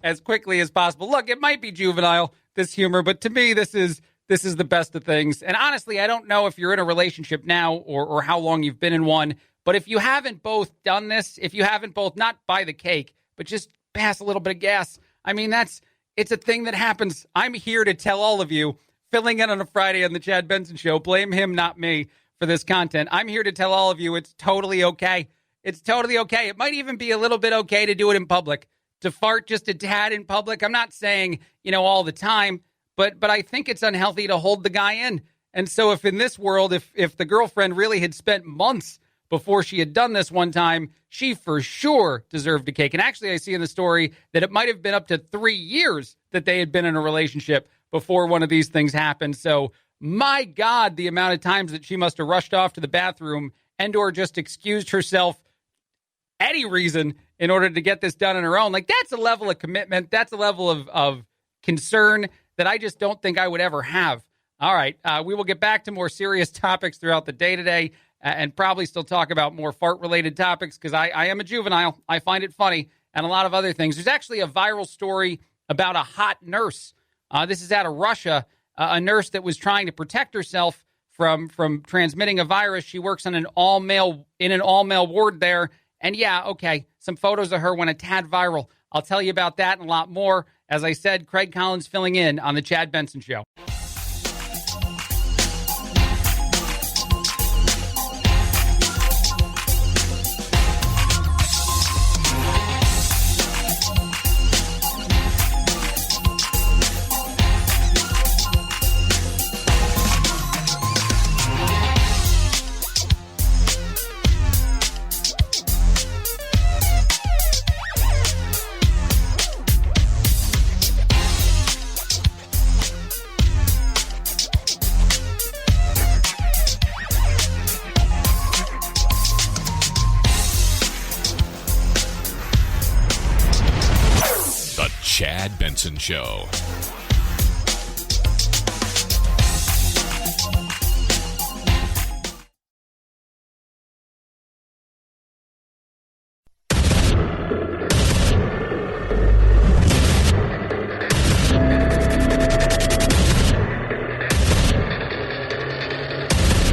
Speaker 2: as quickly as possible. Look, it might be juvenile, this humor, but to me, this is the best of things. And honestly, I don't know if you're in a relationship now or how long you've been in one, but if you haven't both done this, if you haven't both not buy the cake, but just pass a little bit of gas, I mean, it's a thing that happens. I'm here to tell all of you, filling in on a Friday on the Chad Benson Show, blame him, not me, for this content. I'm here to tell all of you it's totally okay. It's totally okay. It might even be a little bit okay to do it in public, to fart just a tad in public. I'm not saying, all the time, but I think it's unhealthy to hold the guy in. And so if in this world, if the girlfriend really had spent months before she had done this one time, she for sure deserved a cake. And actually, I see in the story that it might have been up to 3 years that they had been in a relationship before one of these things happened. So my God, the amount of times that she must have rushed off to the bathroom and or just excused herself any reason in order to get this done on her own. Like, that's a level of commitment. That's a level of concern that I just don't think I would ever have. All right. We will get back to more serious topics throughout the day today and probably still talk about more fart-related topics because I am a juvenile. I find it funny and a lot of other things. There's actually a viral story about a hot nurse. This is out of Russia. A nurse that was trying to protect herself from transmitting a virus. She works on an all-male ward there. And yeah, okay, some photos of her went a tad viral. I'll tell you about that and a lot more. As I said, Craig Collins filling in on the Chad Benson Show.
Speaker 6: Chad Benson Show.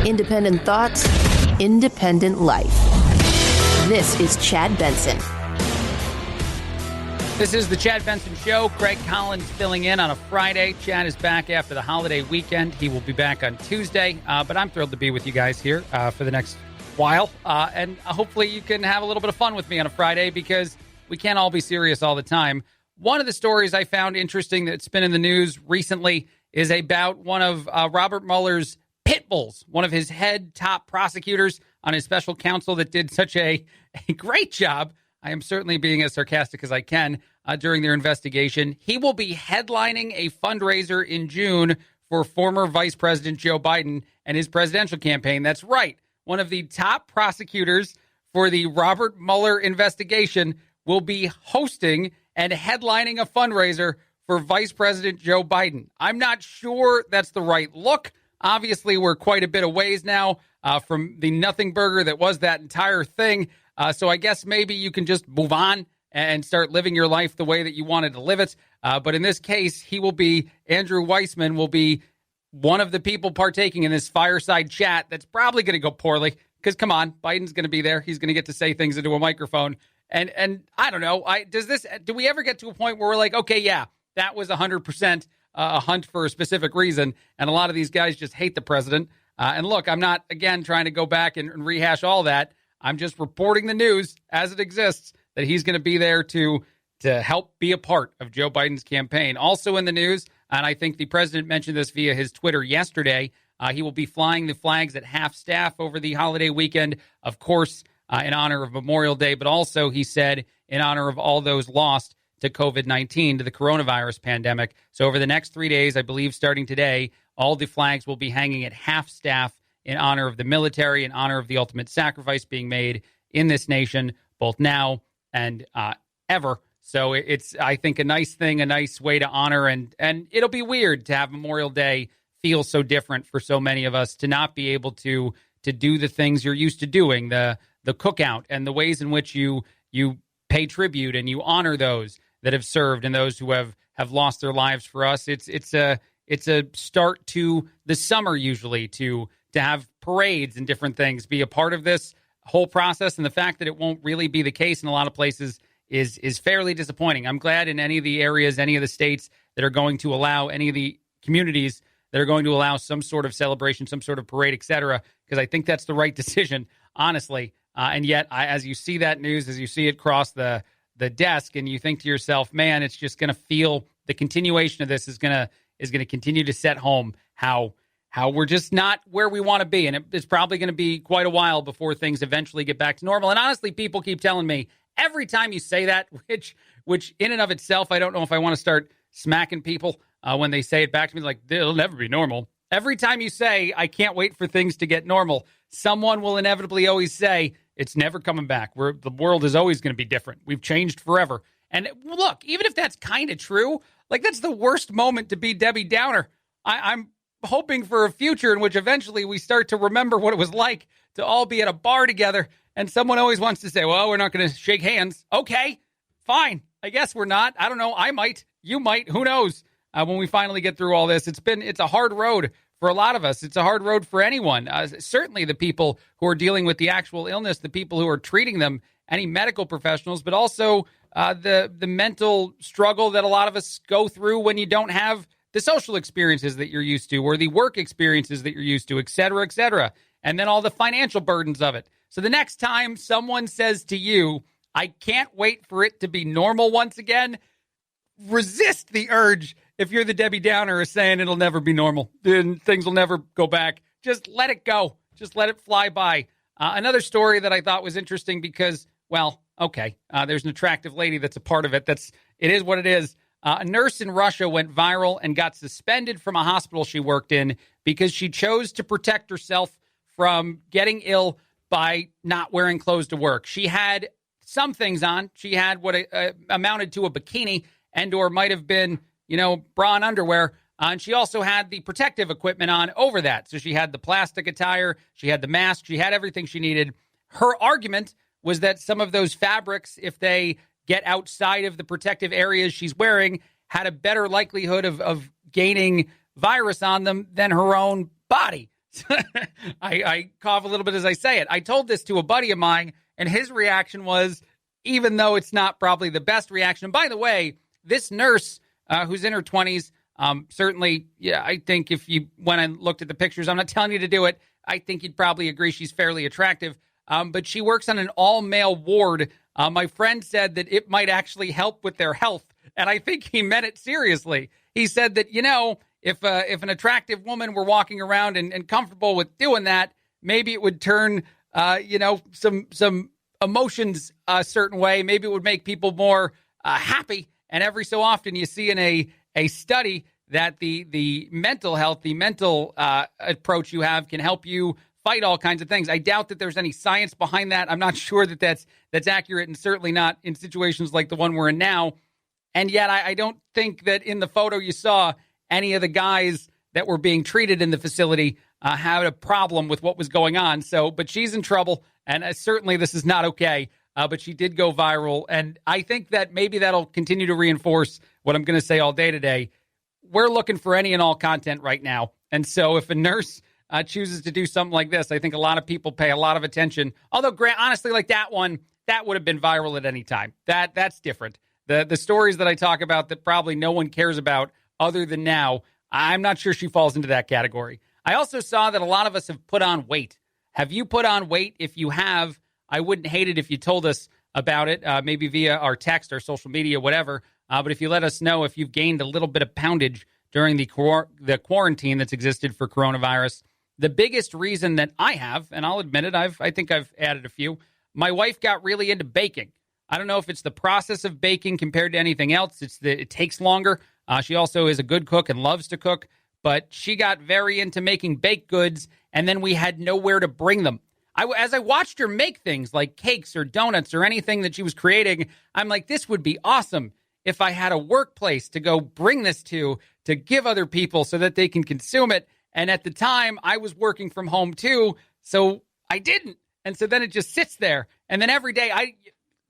Speaker 1: Independent thoughts, independent life. This is Chad Benson.
Speaker 2: This is the Chad Benson Show. Craig Collins filling in on a Friday. Chad is back after the holiday weekend. He will be back on Tuesday, but I'm thrilled to be with you guys here for the next while. And hopefully you can have a little bit of fun with me on a Friday because we can't all be serious all the time. One of the stories I found interesting that's been in the news recently is about one of Robert Mueller's pit bulls, one of his head top prosecutors on his special counsel that did such a great job. I am certainly being as sarcastic as I can during their investigation. He will be headlining a fundraiser in June for former Vice President Joe Biden and his presidential campaign. That's right. One of the top prosecutors for the Robert Mueller investigation will be hosting and headlining a fundraiser for Vice President Joe Biden. I'm not sure that's the right look. Obviously, we're quite a bit of ways now from the nothing burger that was that entire thing. So I guess maybe you can just move on and start living your life the way that you wanted to live it. But in this case, Andrew Weissman will be one of the people partaking in this fireside chat that's probably going to go poorly because, come on, Biden's going to be there. He's going to get to say things into a microphone. And I don't know. Do we ever get to a point where we're like, okay, yeah, that was 100% a hunt for a specific reason. And a lot of these guys just hate the president. And look, I'm not, again, trying to go back and rehash all that. I'm just reporting the news as it exists that he's going to be there to help be a part of Joe Biden's campaign. Also in the news, and I think the president mentioned this via his Twitter yesterday, he will be flying the flags at half-staff over the holiday weekend, of course, in honor of Memorial Day, but also, he said, in honor of all those lost to COVID-19, to the coronavirus pandemic. So over the next 3 days, I believe starting today, all the flags will be hanging at half-staff in honor of the military, in honor of the ultimate sacrifice being made in this nation, both now and ever. So it's, I think, a nice thing, a nice way to honor, and it'll be weird to have Memorial Day feel so different for so many of us, to not be able to do the things you're used to doing, the cookout and the ways in which you pay tribute and you honor those that have served and those who have lost their lives for us. It's a start to the summer usually to have parades and different things be a part of this whole process. And the fact that it won't really be the case in a lot of places is fairly disappointing. I'm glad in any of the areas, any of the states that are going to allow, any of the communities that are going to allow some sort of celebration, some sort of parade, et cetera, because I think that's the right decision, honestly. And yet, as you see that news, as you see it cross the desk, and you think to yourself, man, it's just going to feel, the continuation of this is going to continue to set home how we're just not where we want to be. And it's probably going to be quite a while before things eventually get back to normal. And honestly, people keep telling me every time you say that, which in and of itself, I don't know if I want to start smacking people when they say it back to me, like, it'll never be normal. Every time you say, I can't wait for things to get normal, someone will inevitably always say, it's never coming back. The world is always going to be different. We've changed forever. And look, even if that's kind of true, like, that's the worst moment to be Debbie Downer. I'm hoping for a future in which eventually we start to remember what it was like to all be at a bar together, and someone always wants to say, well, we're not going to shake hands. Okay, fine. I guess we're not. I don't know. I might. You might. Who knows? When we finally get through all this, it's a hard road for a lot of us. It's a hard road for anyone. Certainly the people who are dealing with the actual illness, the people who are treating them, any medical professionals, but also the mental struggle that a lot of us go through when you don't have the social experiences that you're used to, or the work experiences that you're used to, et cetera, et cetera. And then all the financial burdens of it. So the next time someone says to you, I can't wait for it to be normal once again, resist the urge. If you're the Debbie Downer is saying it'll never be normal, then things will never go back, just let it go. Just let it fly by. Another story that I thought was interesting because, well, okay, there's an attractive lady that's a part of it. It is what it is. A nurse in Russia went viral and got suspended from a hospital she worked in because she chose to protect herself from getting ill by not wearing clothes to work. She had some things on. She had what amounted to a bikini and or might have been, bra and underwear. And she also had the protective equipment on over that. So she had the plastic attire. She had the mask. She had everything she needed. Her argument was that some of those fabrics, if they get outside of the protective areas she's wearing, had a better likelihood of gaining virus on them than her own body. I cough a little bit as I say it. I told this to a buddy of mine, and his reaction was, even though it's not probably the best reaction. By the way, this nurse who's in her 20s, certainly, yeah, I think if you went and looked at the pictures, I'm not telling you to do it, I think you'd probably agree she's fairly attractive. But she works on an all-male ward. My friend said that it might actually help with their health, and I think he meant it seriously. He said that, if an attractive woman were walking around and comfortable with doing that, maybe it would turn, some emotions a certain way. Maybe it would make people more happy. And every so often you see in a study that the mental health, the mental approach you have can help you fight all kinds of things. I doubt that there's any science behind that. I'm not sure that that's accurate, and certainly not in situations like the one we're in now. And yet I don't think that in the photo you saw any of the guys that were being treated in the facility had a problem with what was going on. But she's in trouble, and certainly this is not okay. But she did go viral, and I think that maybe that'll continue to reinforce what I'm going to say all day today. We're looking for any and all content right now. And so if a nurse chooses to do something like this, I think a lot of people pay a lot of attention. Although, Grant, honestly, like that one, that would have been viral at any time. That's different. The stories that I talk about that probably no one cares about other than now, I'm not sure she falls into that category. I also saw that a lot of us have put on weight. Have you put on weight? If you have, I wouldn't hate it if you told us about it, maybe via our text or social media, whatever. But if you let us know if you've gained a little bit of poundage during the quarantine that's existed for coronavirus. The biggest reason that I have, and I'll admit it, I think I've added a few. My wife got really into baking. I don't know if it's the process of baking compared to anything else. It takes longer. She also is a good cook and loves to cook, but she got very into making baked goods, and then we had nowhere to bring them. As I watched her make things like cakes or donuts or anything that she was creating, I'm like, this would be awesome if I had a workplace to go bring this to give other people so that they can consume it. And at the time, I was working from home too, so I didn't. And so then it just sits there. And then every day,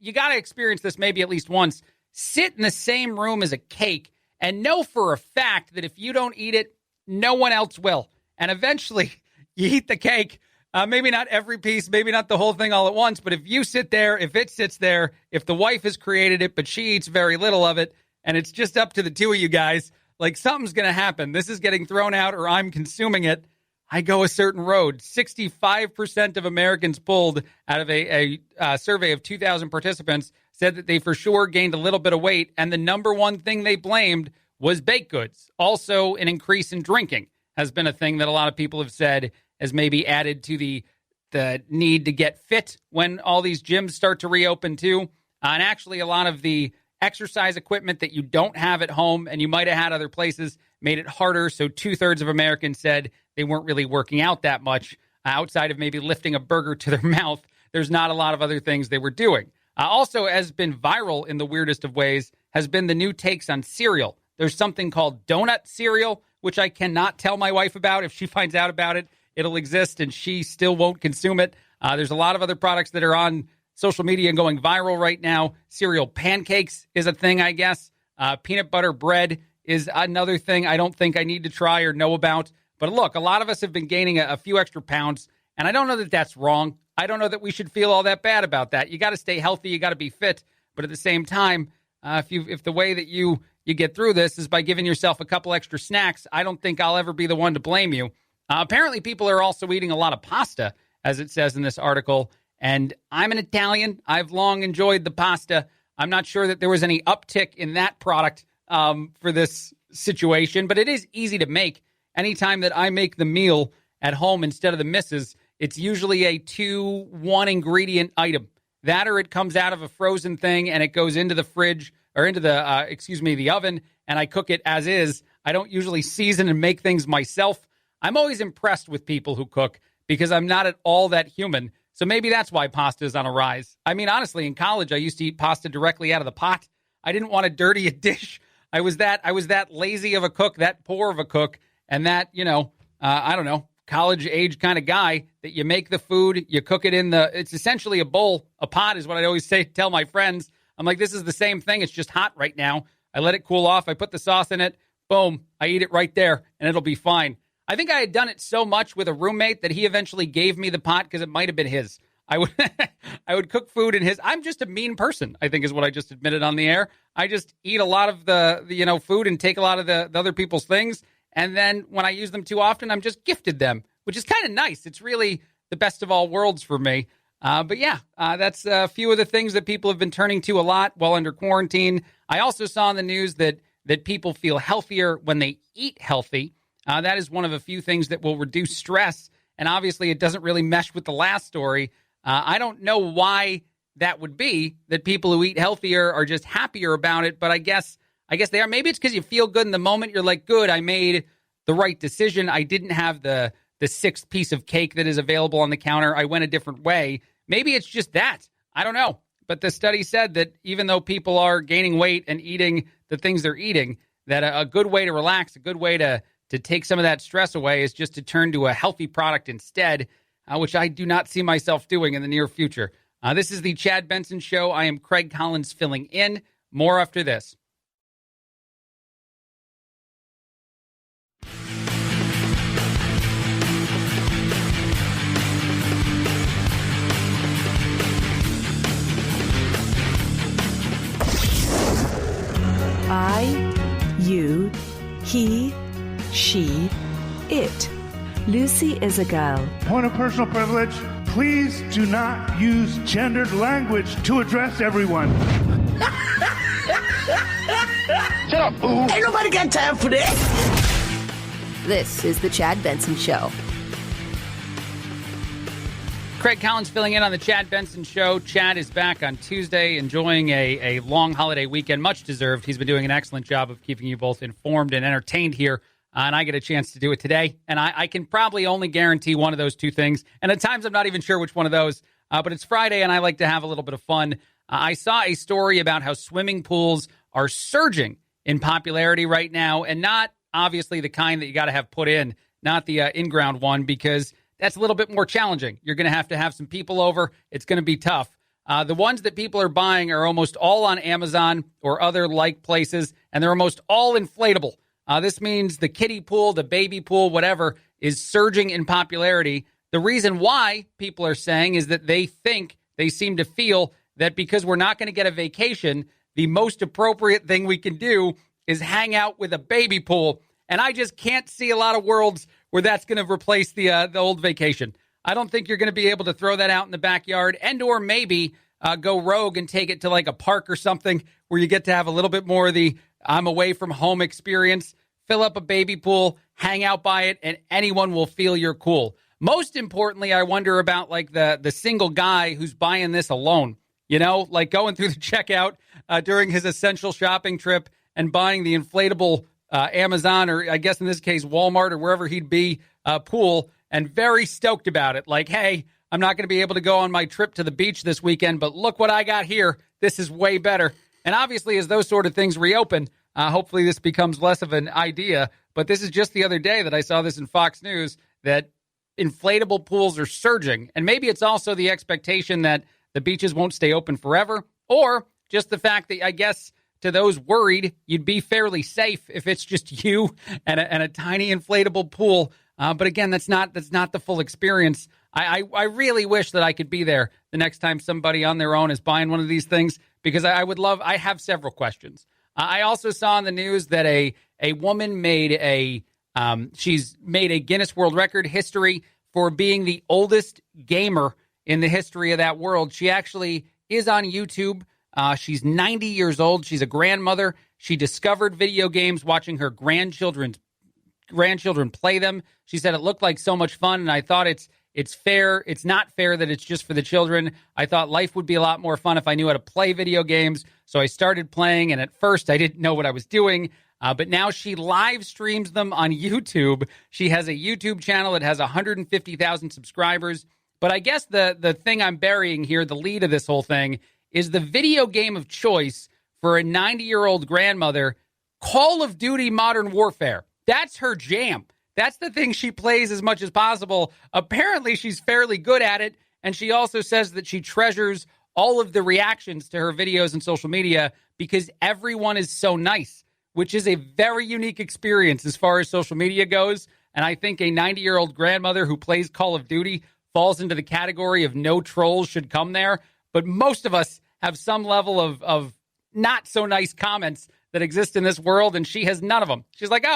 Speaker 2: you got to experience this maybe at least once. Sit in the same room as a cake and know for a fact that if you don't eat it, no one else will. And eventually, you eat the cake. Maybe not every piece, maybe not the whole thing all at once, but if you sit there, if it sits there, if the wife has created it, but she eats very little of it, and it's just up to the two of you guys, like something's going to happen. This is getting thrown out or I'm consuming it. I go a certain road. 65% of Americans polled out of a survey of 2,000 participants said that they for sure gained a little bit of weight, and the number one thing they blamed was baked goods. Also, an increase in drinking has been a thing that a lot of people have said has maybe added to the need to get fit when all these gyms start to reopen too. And actually, a lot of the exercise equipment that you don't have at home and you might have had other places made it harder. So 2/3 of Americans said they weren't really working out that much outside of maybe lifting a burger to their mouth. There's not a lot of other things they were doing. Also, has been viral in the weirdest of ways, has been the new takes on cereal. There's something called donut cereal, which I cannot tell my wife about. If she finds out about it, it'll exist and she still won't consume it. There's a lot of other products that are on social media and going viral right now. Cereal pancakes is a thing, I guess. Peanut butter bread is another thing I don't think I need to try or know about. But look, a lot of us have been gaining a few extra pounds, and I don't know that that's wrong. I don't know that we should feel all that bad about that. You got to stay healthy. You got to be fit. But at the same time, if the way that you get through this is by giving yourself a couple extra snacks, I don't think I'll ever be the one to blame you. Apparently, people are also eating a lot of pasta, as it says in this article. And I'm an Italian. I've long enjoyed the pasta. I'm not sure that there was any uptick in that product for this situation, but it is easy to make. Anytime that I make the meal at home instead of the missus, it's usually a 2-1 ingredient item. That or it comes out of a frozen thing and it goes into the fridge or into the oven, and I cook it as is. I don't usually season and make things myself. I'm always impressed with people who cook because I'm not at all that human. So maybe that's why pasta is on a rise. I mean, honestly, in college, I used to eat pasta directly out of the pot. I didn't want to dirty a dish. I was that lazy of a cook, that poor of a cook, and that, I don't know, college age kind of guy that you make the food, you cook it it's essentially a bowl. A pot is what I always tell my friends. I'm like, this is the same thing. It's just hot right now. I let it cool off. I put the sauce in it. Boom. I eat it right there and it'll be fine. I think I had done it so much with a roommate that he eventually gave me the pot because it might have been his. I would I would cook food in his. I'm just a mean person, I think is what I just admitted on the air. I just eat a lot of the food and take a lot of the other people's things. And then when I use them too often, I'm just gifted them, which is kind of nice. It's really the best of all worlds for me. But yeah, that's a few of the things that people have been turning to a lot while under quarantine. I also saw in the news that people feel healthier when they eat healthy. That is one of a few things that will reduce stress. And obviously, it doesn't really mesh with the last story. I don't know why that would be, that people who eat healthier are just happier about it. But I guess they are. Maybe it's because you feel good in the moment. You're like, good, I made the right decision. I didn't have the sixth piece of cake that is available on the counter. I went a different way. Maybe it's just that. I don't know. But the study said that even though people are gaining weight and eating the things they're eating, that a good way to relax, a good way to take some of that stress away is just to turn to a healthy product instead, which I do not see myself doing in the near future. This is the Chad Benson Show. I am Craig Collins filling in. More after this.
Speaker 11: I, you, he, she, it. Lucy is a girl.
Speaker 12: Point of personal privilege, please do not use gendered language to address everyone.
Speaker 13: Shut up, fool. Ain't nobody got time for this.
Speaker 1: This is the Chad Benson Show.
Speaker 2: Craig Collins filling in on the Chad Benson Show. Chad is back on Tuesday, enjoying a long holiday weekend, much deserved. He's been doing an excellent job of keeping you both informed and entertained here, and I get a chance to do it today. And I can probably only guarantee one of those two things, and at times I'm not even sure which one of those, but it's Friday, and I like to have a little bit of fun. I saw a story about how swimming pools are surging in popularity right now, and not obviously the kind that you got to have put in, not the in-ground one, because that's a little bit more challenging. You're going to have some people over. It's going to be tough. The ones that people are buying are almost all on Amazon or other like places, and they're almost all inflatable. This means the kiddie pool, the baby pool, whatever, is surging in popularity. The reason why people are saying is that they seem to feel that because we're not going to get a vacation, the most appropriate thing we can do is hang out with a baby pool. And I just can't see a lot of worlds where that's going to replace the old vacation. I don't think you're going to be able to throw that out in the backyard and or maybe go rogue and take it to like a park or something where you get to have a little bit more of the I'm away from home experience. Fill up a baby pool, hang out by it, and anyone will feel you're cool. Most importantly, I wonder about like the single guy who's buying this alone, like going through the checkout during his essential shopping trip and buying the inflatable Amazon, or I guess in this case, Walmart or wherever he'd be, pool, and very stoked about it. Like, hey, I'm not going to be able to go on my trip to the beach this weekend, but look what I got here. This is way better. And obviously, as those sort of things reopen, hopefully this becomes less of an idea. But this is just the other day that I saw this in Fox News, that inflatable pools are surging. And maybe it's also the expectation that the beaches won't stay open forever, or just the fact that, I guess, to those worried, you'd be fairly safe if it's just you and a tiny inflatable pool. But again, that's not the full experience. I really wish that I could be there the next time somebody on their own is buying one of these things, because I have several questions. I also saw in the news that a woman she's made a Guinness World Record history for being the oldest gamer in the history of that world. She actually is on YouTube. She's 90 years old. She's a grandmother. She discovered video games watching her grandchildren play them. She said it looked like so much fun, and I thought it's fair. It's not fair that it's just for the children. I thought life would be a lot more fun if I knew how to play video games. So I started playing, and at first I didn't know what I was doing. But now she live streams them on YouTube. She has a YouTube channel that has 150,000 subscribers. But I guess the thing I'm burying here, the lead of this whole thing, is the video game of choice for a 90-year-old grandmother, Call of Duty Modern Warfare. That's her jam. That's the thing she plays as much as possible. Apparently, she's fairly good at it, and she also says that she treasures all of the reactions to her videos and social media because everyone is so nice, which is a very unique experience as far as social media goes. And I think a 90-year-old grandmother who plays Call of Duty falls into the category of no trolls should come there. But most of us have some level of not so nice comments that exist in this world, and she has none of them. She's like,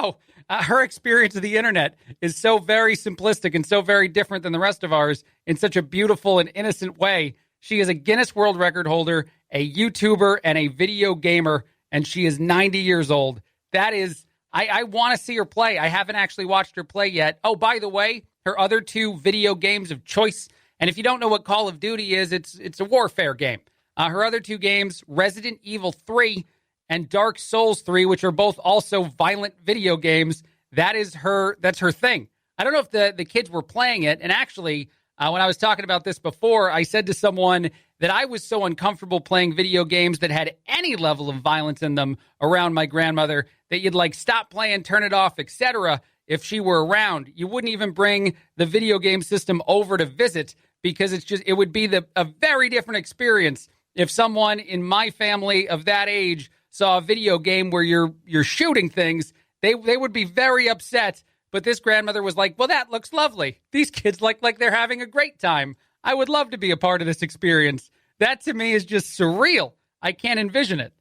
Speaker 2: her experience of the internet is so very simplistic and so very different than the rest of ours in such a beautiful and innocent way. She is a Guinness World Record holder, a YouTuber, and a video gamer, and she is 90 years old. That is, I want to see her play. I haven't actually watched her play yet. Oh, by the way, her other two video games of choice, and if you don't know what Call of Duty is, it's a warfare game. Her other two games, Resident Evil 3 and Dark Souls 3, which are both also violent video games, that's her thing. I don't know if the kids were playing it, and actually, when I was talking about this before, I said to someone that I was so uncomfortable playing video games that had any level of violence in them around my grandmother that you'd like stop playing, turn it off, etc. if she were around. You wouldn't even bring the video game system over to visit because it would be a very different experience if someone in my family of that age saw a video game where you're shooting things. They would be very upset. But this grandmother was like, well, that looks lovely. These kids like they're having a great time. I would love to be a part of this experience. That to me is just surreal. I can't envision it.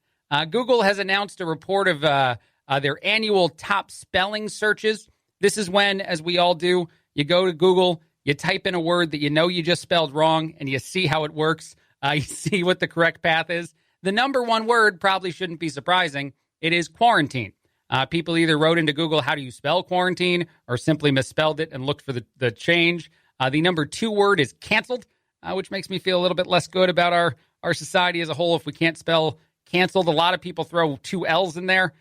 Speaker 2: Google has announced a report of their annual top spelling searches. This is when, as we all do, you go to Google, you type in a word that you know you just spelled wrong, and you see how it works. You see what the correct path is. The number one word probably shouldn't be surprising. It is quarantine. People either wrote into Google, how do you spell quarantine, or simply misspelled it and looked for the change. The number two word is canceled, which makes me feel a little bit less good about our society as a whole if we can't spell canceled. A lot of people throw two L's in there,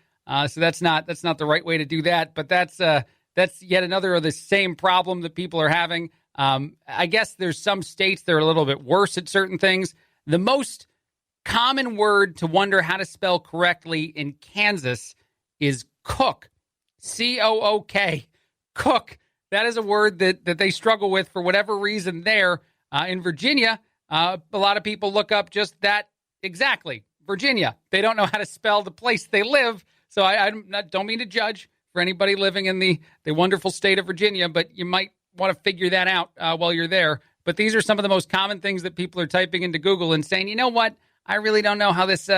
Speaker 2: so that's not the right way to do that. But that's yet another of the same problem that people are having. I guess there's some states that are a little bit worse at certain things. The most common word to wonder how to spell correctly in Kansas is cook, C-O-O-K, cook. That is a word that they struggle with for whatever reason there. In Virginia, a lot of people look up just that exactly, Virginia. They don't know how to spell the place they live, so I don't mean to judge for anybody living in the wonderful state of Virginia, but you might want to figure that out while you're there. But these are some of the most common things that people are typing into Google and saying, you know what, I really don't know how this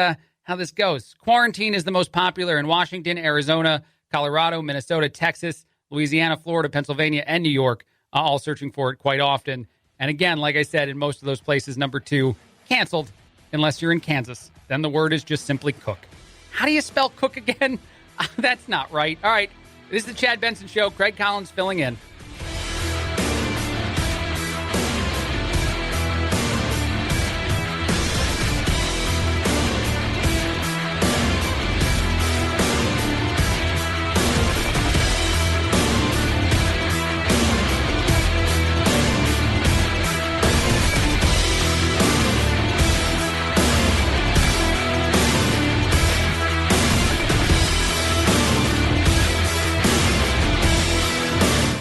Speaker 2: goes. Quarantine is the most popular in Washington, Arizona, Colorado, Minnesota, Texas, Louisiana, Florida, Pennsylvania, and New York, all searching for it quite often. And again, like I said, in most of those places, number two, canceled, unless you're in Kansas. Then the word is just simply cook. How do you spell cook again? That's not right. All right, this is the Chad Benson Show. Craig Collins filling in.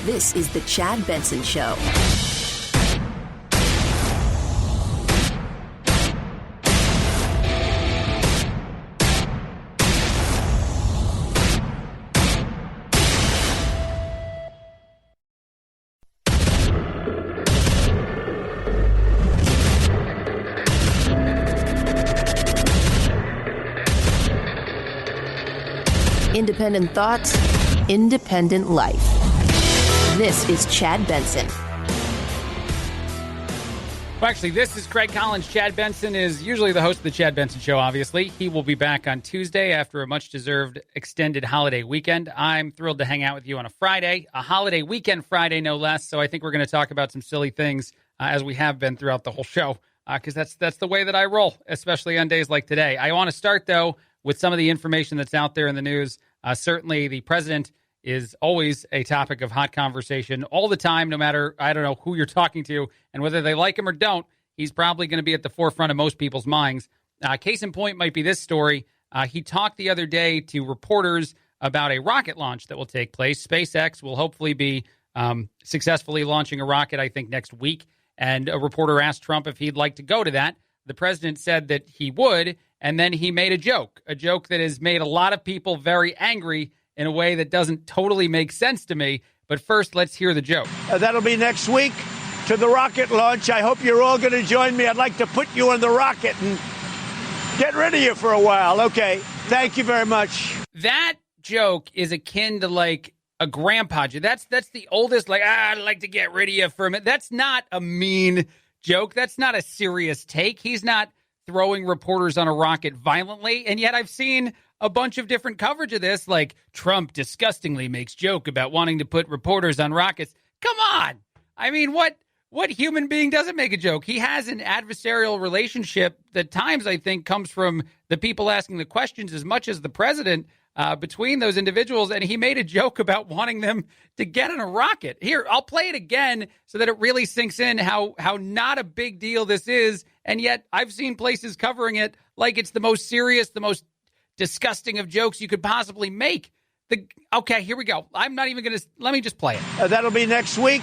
Speaker 1: This is the Chad Benson Show. Independent thoughts, independent life. This is Chad Benson.
Speaker 2: Well, actually, this is Craig Collins. Chad Benson is usually the host of the Chad Benson Show, obviously. He will be back on Tuesday after a much-deserved extended holiday weekend. I'm thrilled to hang out with you on a Friday, a holiday weekend Friday, no less. So I think we're going to talk about some silly things, as we have been throughout the whole show, because that's the way that I roll, especially on days like today. I want to start, though, with some of the information that's out there in the news. Certainly, the president is always a topic of hot conversation all the time, no matter, I don't know, who you're talking to and whether they like him or don't. He's probably going to be at the forefront of most people's minds. Case in point might be this story. He talked the other day to reporters about a rocket launch that will take place. SpaceX will hopefully be successfully launching a rocket, I think, next week. And a reporter asked Trump if he'd like to go to that. The president said that he would, and then he made a joke that has made a lot of people very angry in a way that doesn't totally make sense to me. But first, let's hear the joke.
Speaker 3: That'll be next week. to the rocket launch. I hope you're all going to join me. I'd like to put you in the rocket and get rid of you for a while. Okay. Thank you very much.
Speaker 2: That joke is akin to like a grandpa joke. That's the oldest, like, I'd like to get rid of you for a minute. That's not a mean joke. That's not a serious take. He's not throwing reporters on a rocket violently. And yet I've seen a bunch of different coverage of this, like Trump disgustingly makes joke about wanting to put reporters on rockets. Come on. I mean, what human being doesn't make a joke? He has an adversarial relationship that times I think comes from the people asking the questions as much as the president between those individuals. And he made a joke about wanting them to get in a rocket. Here, I'll play it again so that it really sinks in how not a big deal this is. And yet I've seen places covering it like it's the most serious, the most disgusting of jokes you could possibly make. Okay, here we go. I'm not even going to, let me just play it.
Speaker 3: That'll be next week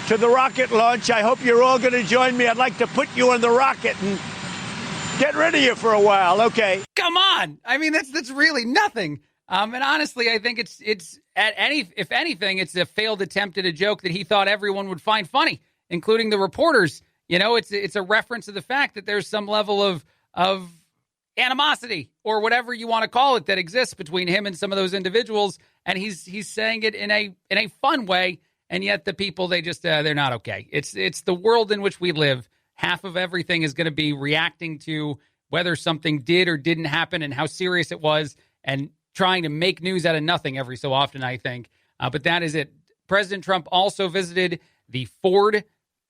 Speaker 3: to the rocket launch. I hope you're all going to join me. I'd like to put you in the rocket and get rid of you for a while. Okay.
Speaker 2: Come on. I mean, that's really nothing. And honestly, I think it's if anything, it's a failed attempt at a joke that he thought everyone would find funny, including the reporters. You know, it's a reference to the fact that there's some level of animosity or whatever you want to call it that exists between him and some of those individuals. And he's saying it in a fun way. And yet the people, they just, they're not okay. It's the world in which we live. Half of everything is going to be reacting to whether something did or didn't happen and how serious it was, and trying to make news out of nothing every so often, I think. But that is it. President Trump also visited the Ford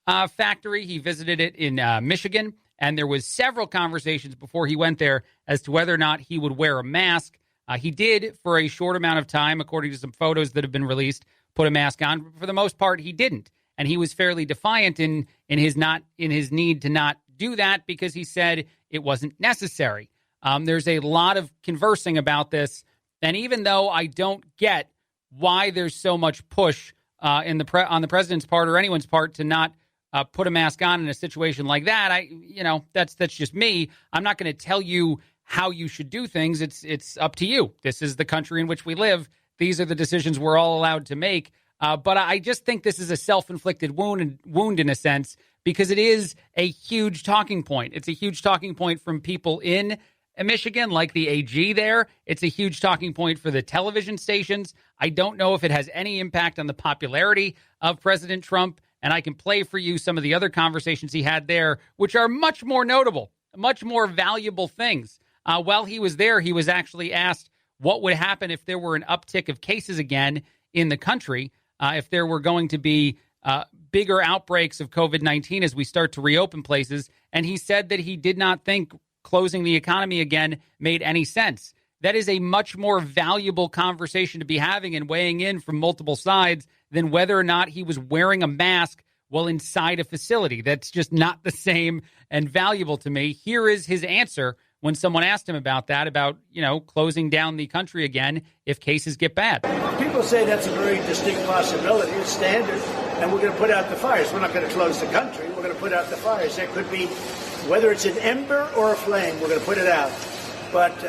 Speaker 2: factory. He visited it in Michigan. And there was several conversations before he went there as to whether or not he would wear a mask. He did for a short amount of time, according to some photos that have been released, put a mask on. For the most part, he didn't. And he was fairly defiant in his need to not do that because he said it wasn't necessary. There's a lot of conversing about this. And even though I don't get why there's so much push on the president's part or anyone's part to not put a mask on in a situation like that, that's just me. I'm not going to tell you how you should do things. It's up to you. This is the country in which we live. These are the decisions we're all allowed to make. But I just think this is a self-inflicted wound in a sense, because it is a huge talking point. It's a huge talking point from people in Michigan, like the AG there. It's a huge talking point for the television stations. I don't know if it has any impact on the popularity of President Trump. And I can play for you some of the other conversations he had there, which are much more notable, much more valuable things. While he was there, he was actually asked what would happen if there were an uptick of cases again in the country, if there were going to be bigger outbreaks of COVID-19 as we start to reopen places. And he said that he did not think closing the economy again made any sense. That is a much more valuable conversation to be having and weighing in from multiple sides than whether or not he was wearing a mask while inside a facility. That's just not the same and valuable to me. Here is his answer when someone asked him about that, about, closing down the country again if cases get bad.
Speaker 3: People say that's a very distinct possibility. It's standard, and we're going to put out the fires. We're not going to close the country. We're going to put out the fires. There could be, whether it's an ember or a flame, we're going to put it out. But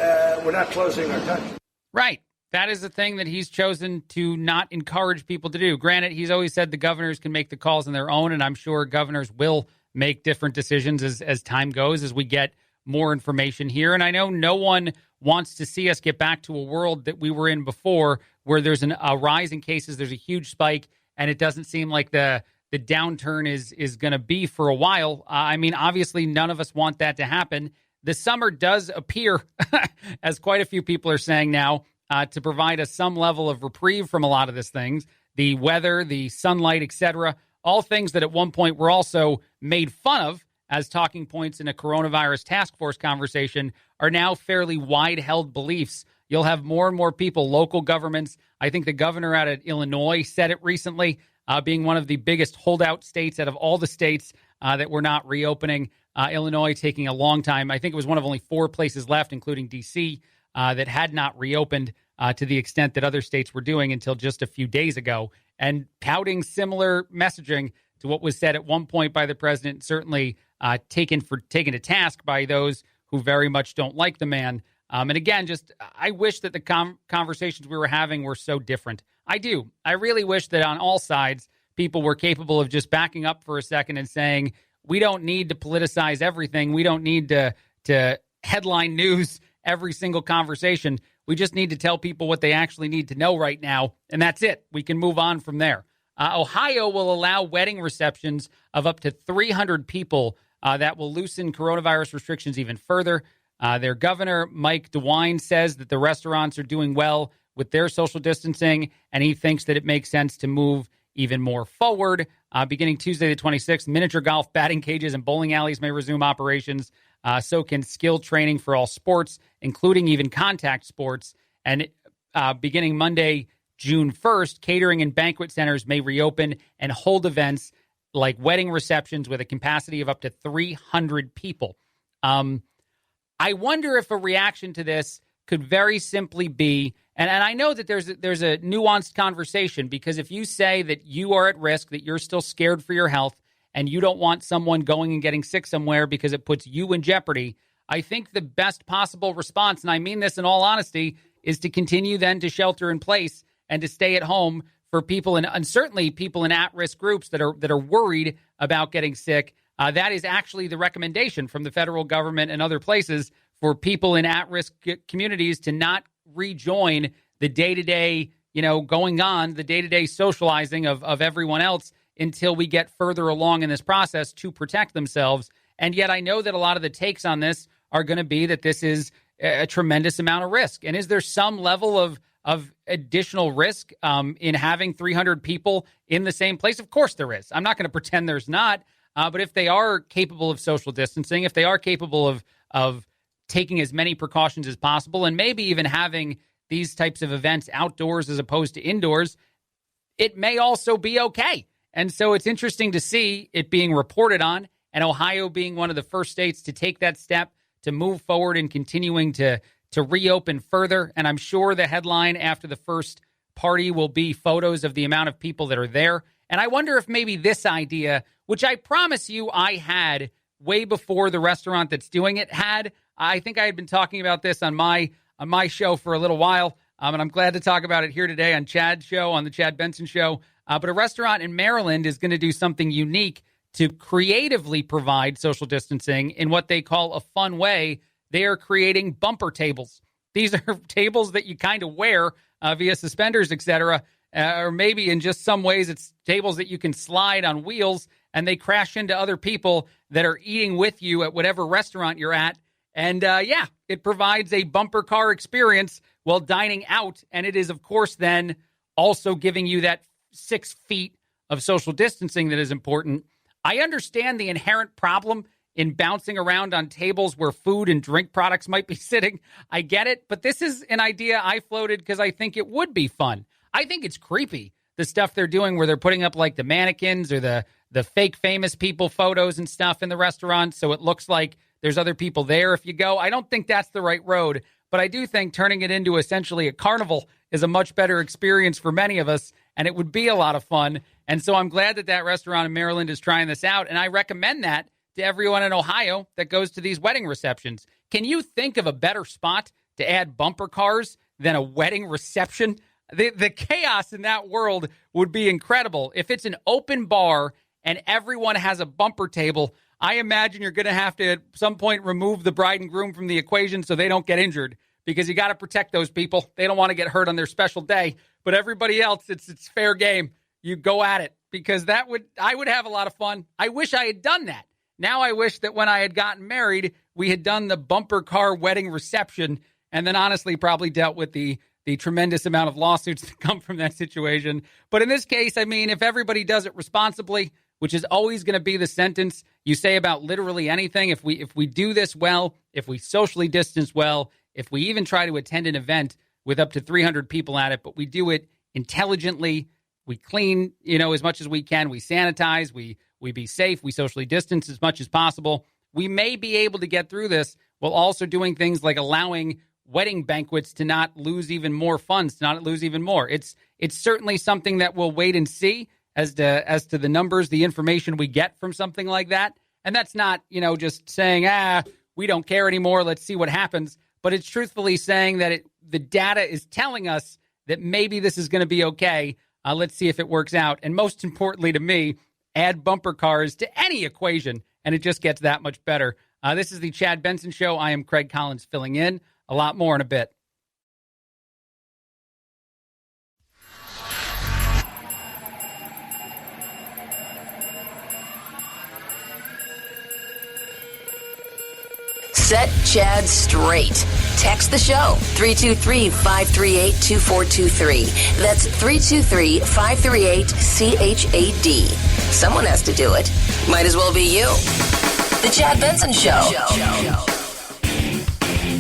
Speaker 3: we're not closing our country.
Speaker 2: Right. That is the thing that he's chosen to not encourage people to do. Granted, he's always said the governors can make the calls on their own, and I'm sure governors will make different decisions as time goes, as we get more information here. And I know no one wants to see us get back to a world that we were in before, where there's a rise in cases, there's a huge spike, and it doesn't seem like the downturn is going to be for a while. I mean, obviously, none of us want that to happen. The summer does appear, as quite a few people are saying now, to provide us some level of reprieve from a lot of these things. The weather, the sunlight, etc., all things that at one point were also made fun of as talking points in a coronavirus task force conversation are now fairly wide-held beliefs. You'll have more and more people, local governments. I think the governor out of Illinois said it recently, being one of the biggest holdout states out of all the states that were not reopening. Illinois taking a long time. I think it was one of only 4 places left, including D.C., that had not reopened to the extent that other states were doing until just a few days ago, and touting similar messaging to what was said at one point by the president, certainly taken to task by those who very much don't like the man. And again, I wish that the conversations we were having were so different. I do. I really wish that on all sides, people were capable of just backing up for a second and saying, we don't need to politicize everything. We don't need to headline news every single conversation. We just need to tell people what they actually need to know right now, and that's it. We can move on from there. Ohio will allow wedding receptions of up to 300 people. That will loosen coronavirus restrictions even further. Their governor, Mike DeWine, says that the restaurants are doing well with their social distancing, and he thinks that it makes sense to move even more forward. Beginning Tuesday the 26th, miniature golf, batting cages, and bowling alleys may resume operations. So can skill training for all sports, including even contact sports. And beginning Monday, June 1st, catering and banquet centers may reopen and hold events like wedding receptions with a capacity of up to 300 people. I wonder if a reaction to this could very simply be, and I know that there's a nuanced conversation, because if you say that you are at risk, that you're still scared for your health, and you don't want someone going and getting sick somewhere because it puts you in jeopardy, I think the best possible response, and I mean this in all honesty, is to continue then to shelter in place and to stay at home for people, and certainly people in at-risk groups that are worried about getting sick. That is actually the recommendation from the federal government and other places for people in at-risk communities to not rejoin the day-to-day, going on, the day-to-day socializing of everyone else until we get further along in this process to protect themselves. And yet I know that a lot of the takes on this are going to be that this is a tremendous amount of risk. And is there some level of additional risk in having 300 people in the same place? Of course there is. I'm not going to pretend there's not. But if they are capable of social distancing, if they are capable of taking as many precautions as possible, and maybe even having these types of events outdoors as opposed to indoors, it may also be okay. And so it's interesting to see it being reported on, and Ohio being one of the first states to take that step to move forward and continuing to reopen further. And I'm sure the headline after the first party will be photos of the amount of people that are there. And I wonder if maybe this idea, which I promise you I had way before the restaurant that's doing it had. I think I had been talking about this on my show for a little while, and I'm glad to talk about it here today on Chad's show, on the Chad Benson Show. But a restaurant in Maryland is going to do something unique to creatively provide social distancing in what they call a fun way. They are creating bumper tables. These are tables that you kind of wear via suspenders, etc., or maybe in just some ways it's tables that you can slide on wheels, and they crash into other people that are eating with you at whatever restaurant you're at. And it provides a bumper car experience while dining out. And it is, of course, then also giving you that 6 feet of social distancing that is important. I understand the inherent problem in bouncing around on tables where food and drink products might be sitting. I get it. But this is an idea I floated because I think it would be fun. I think it's creepy, the stuff they're doing where they're putting up like the mannequins or the fake famous people photos and stuff in the restaurant, so it looks like there's other people there if you go. I don't think that's the right road, but I do think turning it into essentially a carnival is a much better experience for many of us, and it would be a lot of fun. And so I'm glad that restaurant in Maryland is trying this out, and I recommend that to everyone in Ohio that goes to these wedding receptions. Can you think of a better spot to add bumper cars than a wedding reception? The chaos in that world would be incredible. If it's an open bar and everyone has a bumper table, I imagine you're going to have to at some point remove the bride and groom from the equation so they don't get injured, because you got to protect those people. They don't want to get hurt on their special day. But everybody else, it's fair game. You go at it, because I would have a lot of fun. I wish I had done that. Now I wish that when I had gotten married, we had done the bumper car wedding reception, and then honestly probably dealt with the tremendous amount of lawsuits that come from that situation. But in this case, I mean, if everybody does it responsibly, which is always going to be the sentence you say about literally anything, if we do this well, if we socially distance well, if we even try to attend an event with up to 300 people at it, but we do it intelligently, we clean, as much as we can, we sanitize, we be safe, we socially distance as much as possible, we may be able to get through this while also doing things like allowing wedding banquets to not lose even more funds, to not lose even more. It's certainly something that we'll wait and see as to the numbers, the information we get from something like that. And that's not, just saying, we don't care anymore, let's see what happens. But it's truthfully saying that the data is telling us that maybe this is going to be okay. Let's see if it works out. And most importantly to me, add bumper cars to any equation, and it just gets that much better. This is the Chad Benson Show. I am Craig Collins filling in. A lot more in a bit.
Speaker 1: Set Chad straight. Text the show, 323-538-2423. That's 323-538-CHAD. Someone has to do it. Might as well be you. The Chad Benson Show.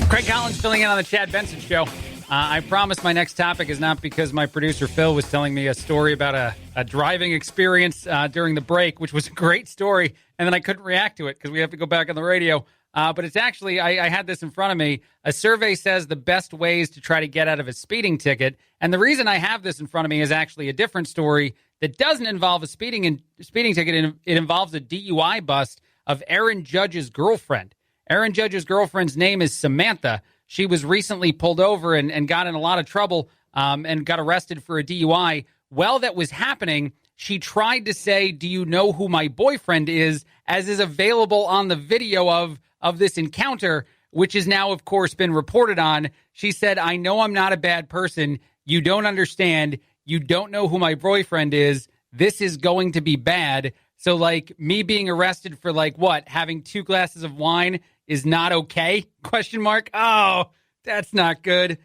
Speaker 2: Craig Collins filling in on the Chad Benson Show. I promise my next topic is not because my producer Phil was telling me a story about a driving experience during the break, which was a great story, and then I couldn't react to it because we have to go back on the radio. But it's actually, I had this in front of me. A survey says the best ways to try to get out of a speeding ticket. And the reason I have this in front of me is actually a different story that doesn't involve a speeding ticket. It involves a DUI bust of Aaron Judge's girlfriend. Aaron Judge's girlfriend's name is Samantha. She was recently pulled over and got in a lot of trouble and got arrested for a DUI. While that was happening, she tried to say, "Do you know who my boyfriend is?" as is available on the video of this encounter, which has now, of course, been reported on. She said, "I know I'm not a bad person. You don't understand. You don't know who my boyfriend is. This is going to be bad." So, like, me being arrested for, like, what? Having 2 glasses of wine is not okay? Question mark. Oh, that's not good.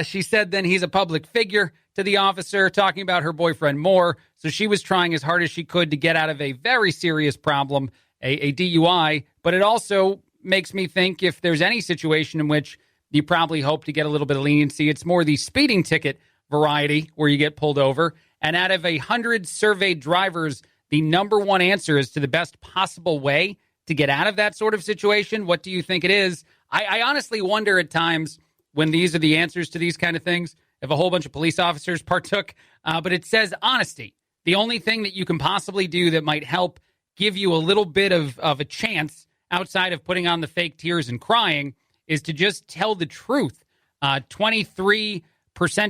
Speaker 2: She said then he's a public figure to the officer, talking about her boyfriend more. So she was trying as hard as she could to get out of a very serious problem, a DUI. But it also makes me think if there's any situation in which you probably hope to get a little bit of leniency, it's more the speeding ticket variety where you get pulled over. And out of 100 surveyed drivers, the number one answer is to the best possible way to get out of that sort of situation. What do you think it is? I honestly wonder at times when these are the answers to these kind of things, if a whole bunch of police officers partook. But it says honesty. The only thing that you can possibly do that might help give you a little bit of a chance outside of putting on the fake tears and crying is to just tell the truth. 23%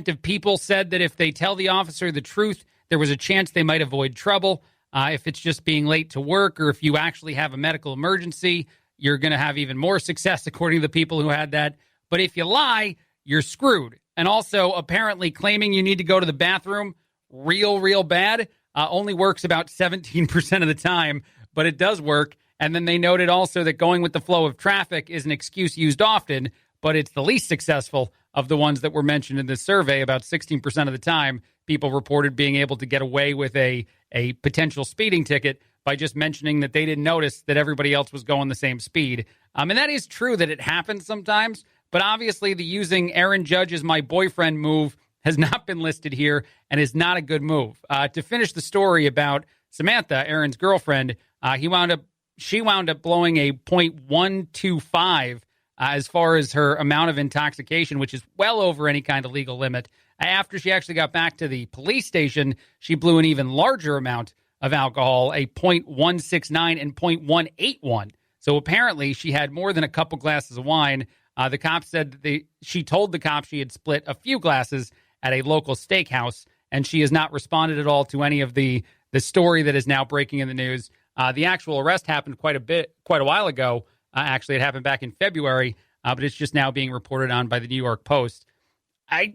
Speaker 2: of people said that if they tell the officer the truth, there was a chance they might avoid trouble. If it's just being late to work or if you actually have a medical emergency, you're going to have even more success, according to the people who had that. But if you lie, you're screwed. And also, apparently, claiming you need to go to the bathroom real bad only works about 17% of the time, but it does work. And then they noted also that going with the flow of traffic is an excuse used often, but it's the least successful of the ones that were mentioned in this survey. About 16% of the time, people reported being able to get away with a potential speeding ticket by just mentioning that they didn't notice that everybody else was going the same speed. And that is true that it happens sometimes, but obviously the using Aaron Judge as my boyfriend move has not been listed here and is not a good move. To finish the story about Samantha, Aaron's girlfriend, she wound up blowing a .125 as far as her amount of intoxication, which is well over any kind of legal limit. After she actually got back to the police station, she blew an even larger amount of alcohol, a .169 and .181. So apparently she had more than a couple glasses of wine. The cops said that she told the cops she had split a few glasses at a local steakhouse, and she has not responded at all to any of the story that is now breaking in the news. The actual arrest happened quite a while ago. Actually, it happened back in February, but it's just now being reported on by the New York Post. I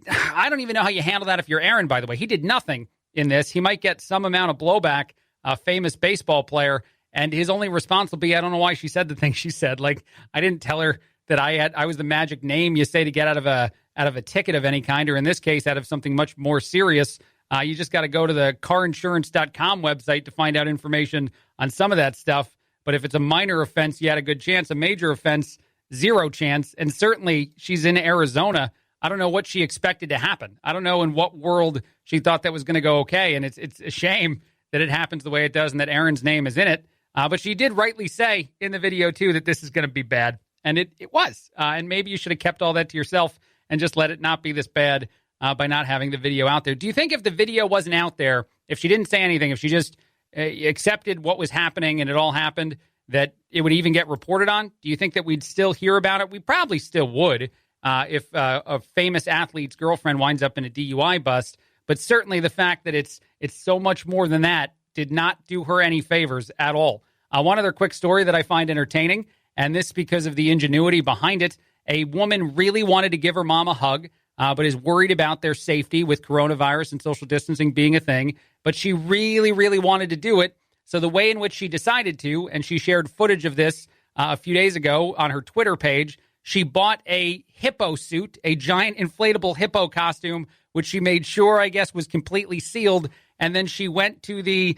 Speaker 2: don't even know how you handle that if you're Aaron, by the way. He did nothing in this. He might get some amount of blowback, a famous baseball player, and his only response will be, I don't know why she said the thing she said. Like, I didn't tell her that I was the magic name you say to get out of a ticket of any kind, or in this case, out of something much more serious. You just got to go to the carinsurance.com website to find out information on some of that stuff. But if it's a minor offense, you had a good chance. A major offense, zero chance. And certainly she's in Arizona. I don't know what she expected to happen. I don't know in what world she thought that was going to go okay. And it's a shame that it happens the way it does and that Aaron's name is in it. But she did rightly say in the video, too, that this is going to be bad. And it was. And maybe you should have kept all that to yourself and just let it not be this bad by not having the video out there. Do you think if the video wasn't out there, if she didn't say anything, if she just accepted what was happening and it all happened, that it would even get reported on? Do you think that we'd still hear about it? We probably still would if a famous athlete's girlfriend winds up in a DUI bust. But certainly the fact that it's so much more than that did not do her any favors at all. One other quick story that I find entertaining, and this because of the ingenuity behind it. A woman really wanted to give her mom a hug, but is worried about their safety with coronavirus and social distancing being a thing. But she really, really wanted to do it. So the way in which she decided to, and she shared footage of this a few days ago on her Twitter page, she bought a hippo suit, a giant inflatable hippo costume, which she made sure, I guess, was completely sealed. And then she went to the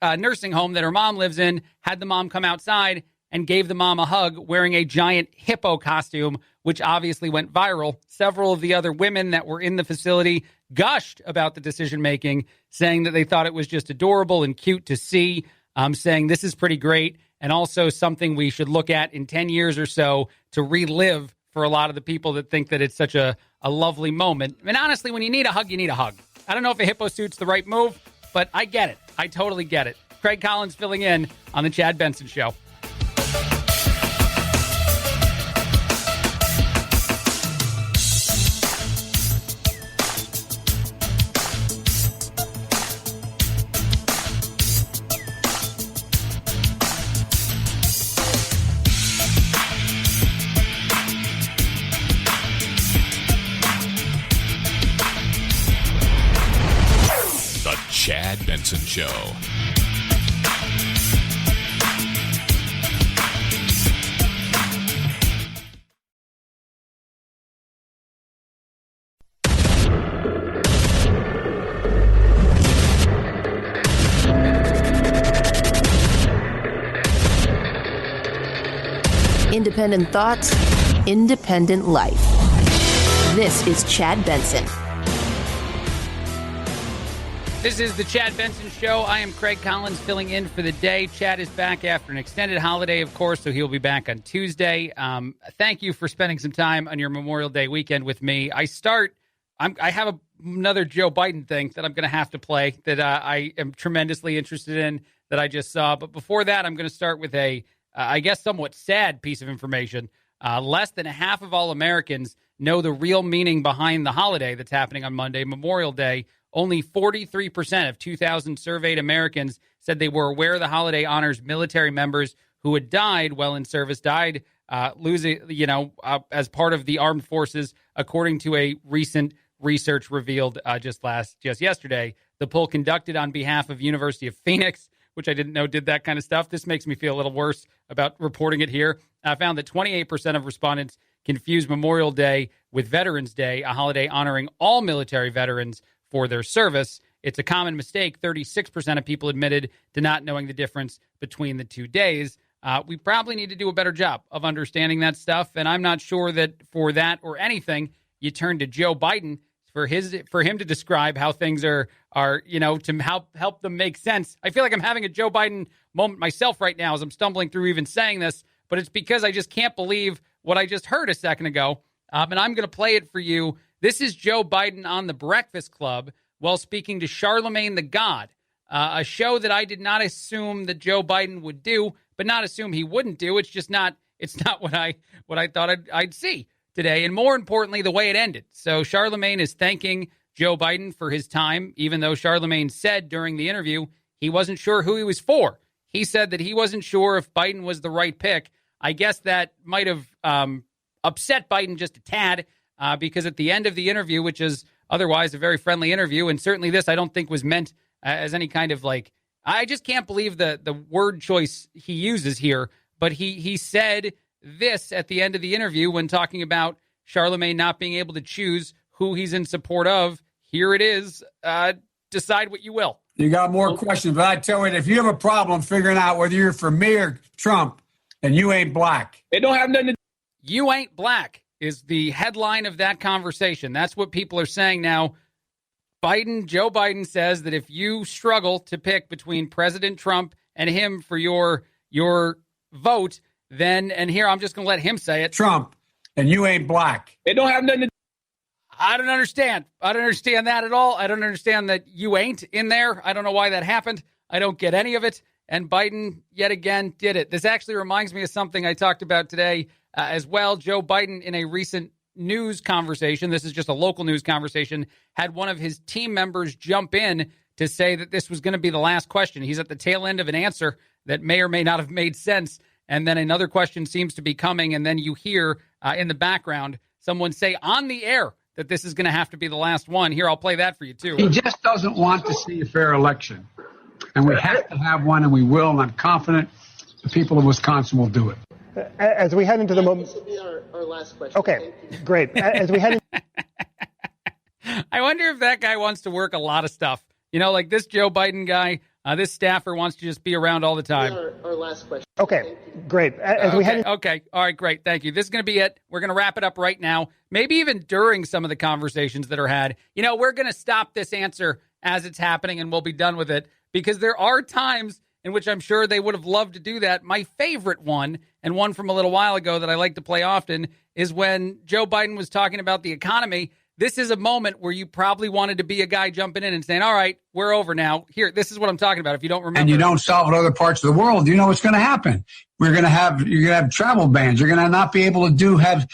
Speaker 2: nursing home that her mom lives in, had the mom come outside, and gave the mom a hug wearing a giant hippo costume, which obviously went viral. Several of the other women that were in the facility gushed about the decision-making, saying that they thought it was just adorable and cute to see, saying this is pretty great, and also something we should look at in 10 years or so to relive for a lot of the people that think that it's such a lovely moment. I mean, honestly, when you need a hug, you need a hug. I don't know if a hippo suit's the right move, but I get it. I totally get it. Craig Collins filling in on The Chad Benson Show.
Speaker 6: Chad Benson Show.
Speaker 1: Independent thoughts, independent life. This is Chad Benson.
Speaker 2: This is the Chad Benson Show. I am Craig Collins filling in for the day. Chad is back after an extended holiday, of course, so he'll be back on Tuesday. Thank you for spending some time on your Memorial Day weekend with me. I have another Joe Biden thing that I'm going to have to play that I am tremendously interested in that I just saw. But before that, I'm going to start with a, I guess, somewhat sad piece of information. Less than half of all Americans know the real meaning behind the holiday that's happening on Monday, Memorial Day. Only 43% of 2,000 surveyed Americans said they were aware the holiday honors military members who had died while in service, as part of the armed forces, according to a recent research revealed just yesterday. The poll conducted on behalf of University of Phoenix, which I didn't know did that kind of stuff. This makes me feel a little worse about reporting it here. I found that 28% of respondents confused Memorial Day with Veterans Day, a holiday honoring all military veterans for their service. It's a common mistake. 36% of people admitted to not knowing the difference between the 2 days. We probably need to do a better job of understanding that stuff, and I'm not sure that for that or anything, you turn to Joe Biden for him to describe how things are to help them make sense. I feel like I'm having a Joe Biden moment myself right now as I'm stumbling through even saying this, but it's because I just can't believe what I just heard a second ago, and I'm going to play it for you. This is Joe Biden on The Breakfast Club while speaking to Charlemagne the God, a show that I did not assume that Joe Biden would do, but not assume he wouldn't do. It's just not. It's not what I thought I'd see today, and more importantly, the way it ended. So Charlemagne is thanking Joe Biden for his time, even though Charlemagne said during the interview he wasn't sure who he was for. He said that he wasn't sure if Biden was the right pick. I guess that might have upset Biden just a tad. Because at the end of the interview, which is otherwise a very friendly interview, and certainly this I don't think was meant as any kind of I just can't believe the word choice he uses here. But he said this at the end of the interview when talking about Charlemagne not being able to choose who he's in support of. Here it is. Decide what you will.
Speaker 8: You got more questions, but I tell you, if you have a problem figuring out whether you're for me or Trump, and you ain't black.
Speaker 2: It don't have nothing to do. You ain't black is the headline of that conversation. That's what people are saying now. Joe Biden says that if you struggle to pick between President Trump and him for your vote, then, and here I'm just going to let him say it.
Speaker 8: Trump, and you ain't black.
Speaker 2: It don't have nothing to do. I don't understand. I don't understand that at all. I don't understand that you ain't in there. I don't know why that happened. I don't get any of it. And Biden, yet again, did it. This actually reminds me of something I talked about today as well. Joe Biden, in a recent news conversation, this is just a local news conversation, had one of his team members jump in to say that this was going to be the last question. He's at the tail end of an answer that may or may not have made sense. And then another question seems to be coming. And then you hear in the background someone say on the air that this is going to have to be the last one. Here, I'll play that for you, too.
Speaker 8: He just doesn't want to see a fair election. And we have to have one, and we will. And I'm confident the people of Wisconsin will do it.
Speaker 9: As we head into the moment.
Speaker 13: This will be our last question.
Speaker 9: Okay, great. As we head
Speaker 2: I wonder if that guy wants to work a lot of stuff. You know, like this Joe Biden guy, this staffer wants to just be around all the time.
Speaker 13: Our last question.
Speaker 9: Okay, great.
Speaker 2: Okay. All right, great. Thank you. This is going to be it. We're going to wrap it up right now. Maybe even during some of the conversations that are had. You know, we're going to stop this answer as it's happening and we'll be done with it because there are times in which I'm sure they would have loved to do that. My favorite one, and one from a little while ago that I like to play often, is when Joe Biden was talking about the economy. This is a moment where you probably wanted to be a guy jumping in and saying, all right, we're over now. Here, this is what I'm talking about. If you don't remember.
Speaker 8: And you don't solve it other parts of the world, you know what's going to happen. You're going to have travel bans. You're going to not be able to have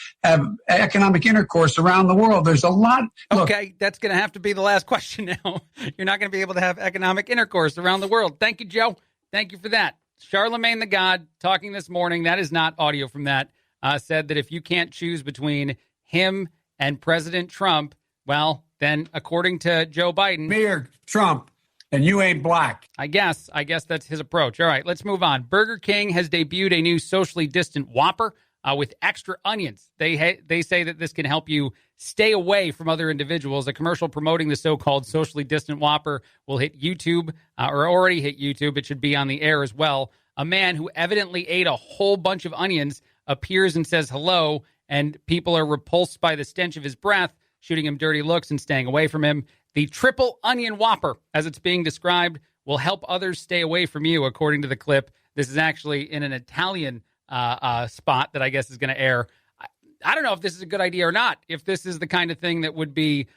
Speaker 8: economic intercourse around the world. There's a lot.
Speaker 2: Okay, that's going to have to be the last question now. You're not going to be able to have economic intercourse around the world. Thank you, Joe. Thank you for that. Charlemagne the God talking this morning, that is not audio from that, said that if you can't choose between him and President Trump, well, then according to Joe Biden,
Speaker 8: Me or Trump, and you ain't black.
Speaker 2: I guess that's his approach. All right, let's move on. Burger King has debuted a new socially distant Whopper with extra onions. They say that this can help you stay away from other individuals. A commercial promoting the so-called socially distant Whopper will hit YouTube, or already hit YouTube. It should be on the air as well. A man who evidently ate a whole bunch of onions appears and says hello, and people are repulsed by the stench of his breath, shooting him dirty looks and staying away from him. The triple onion Whopper, as it's being described, will help others stay away from you, according to the clip. This is actually in an Italian spot that I guess is going to air. I don't know if this is a good idea or not, if this is the kind of thing that would be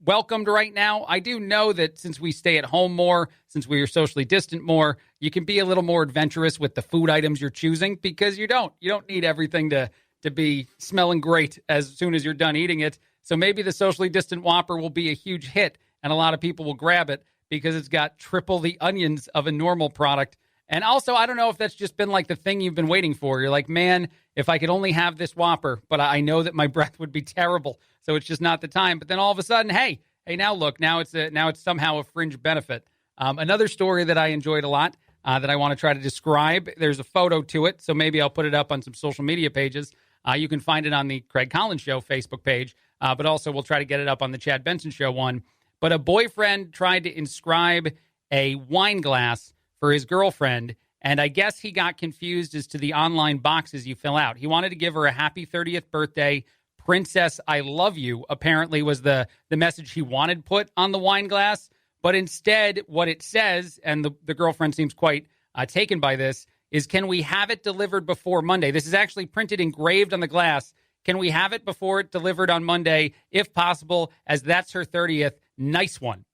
Speaker 2: welcomed right now. I do know that since we stay at home more, since we are socially distant more, you can be a little more adventurous with the food items you're choosing because you don't need everything to be smelling great as soon as you're done eating it. So maybe the socially distant Whopper will be a huge hit and a lot of people will grab it because it's got triple the onions of a normal product. And also, I don't know if that's just been like the thing you've been waiting for. You're like, man, if I could only have this Whopper, but I know that my breath would be terrible. So it's just not the time. But then all of a sudden, hey, now look, now it's somehow a fringe benefit. Another story that I enjoyed a lot that I want to try to describe. There's a photo to it. So maybe I'll put it up on some social media pages. You can find it on the Craig Collins Show Facebook page, but also we'll try to get it up on the Chad Benson Show one. But a boyfriend tried to inscribe a wine glass for his girlfriend, and I guess he got confused as to the online boxes you fill out. He wanted to give her a happy 30th birthday, Princess, I love you, apparently was the message he wanted put on the wine glass. But instead, what it says, and the girlfriend seems quite taken by this, is can we have it delivered before Monday? This is actually printed, engraved on the glass. Can we have it before it delivered on Monday, if possible, as that's her 30th? Nice one.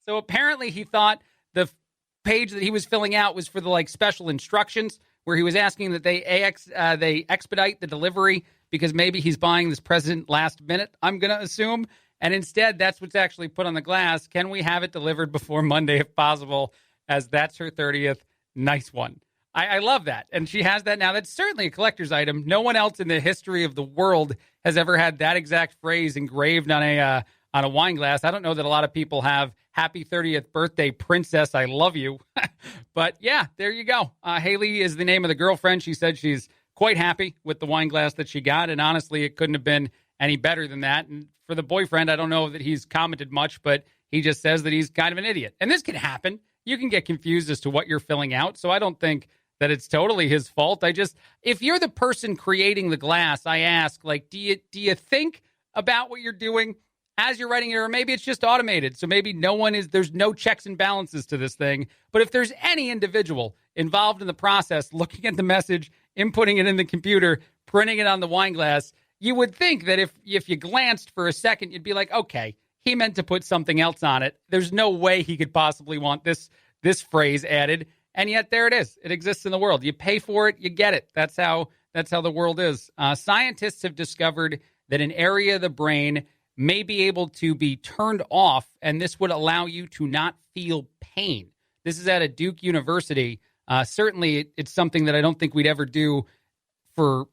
Speaker 2: So apparently he thought the page that he was filling out was for the special instructions, where he was asking that they expedite the delivery because maybe he's buying this present last minute, I'm going to assume. And instead, that's what's actually put on the glass. Can we have it delivered before Monday, if possible, as that's her 30th? Nice one. I love that. And she has that now. That's certainly a collector's item. No one else in the history of the world has ever had that exact phrase engraved on a wine glass. I don't know that a lot of people have happy 30th birthday, Princess, I love you. But yeah, there you go. Haley is the name of the girlfriend. She said she's quite happy with the wine glass that she got. And honestly, it couldn't have been any better than that. And for the boyfriend, I don't know that he's commented much, but he just says that he's kind of an idiot. And this can happen. You can get confused as to what you're filling out. So I don't think that it's totally his fault. If you're the person creating the glass, I ask, do you think about what you're doing as you're writing it? Or maybe it's just automated. So maybe there's no checks and balances to this thing. But if there's any individual involved in the process, looking at the message, inputting it in the computer, printing it on the wine glass, you would think that if you glanced for a second, you'd be like, okay, he meant to put something else on it. There's no way he could possibly want this phrase added. And yet there it is. It exists in the world. You pay for it, you get it. That's how That's how the world is. Scientists have discovered that an area of the brain may be able to be turned off, and this would allow you to not feel pain. This is at a Duke University. Certainly, it's something that I don't think we'd ever do for,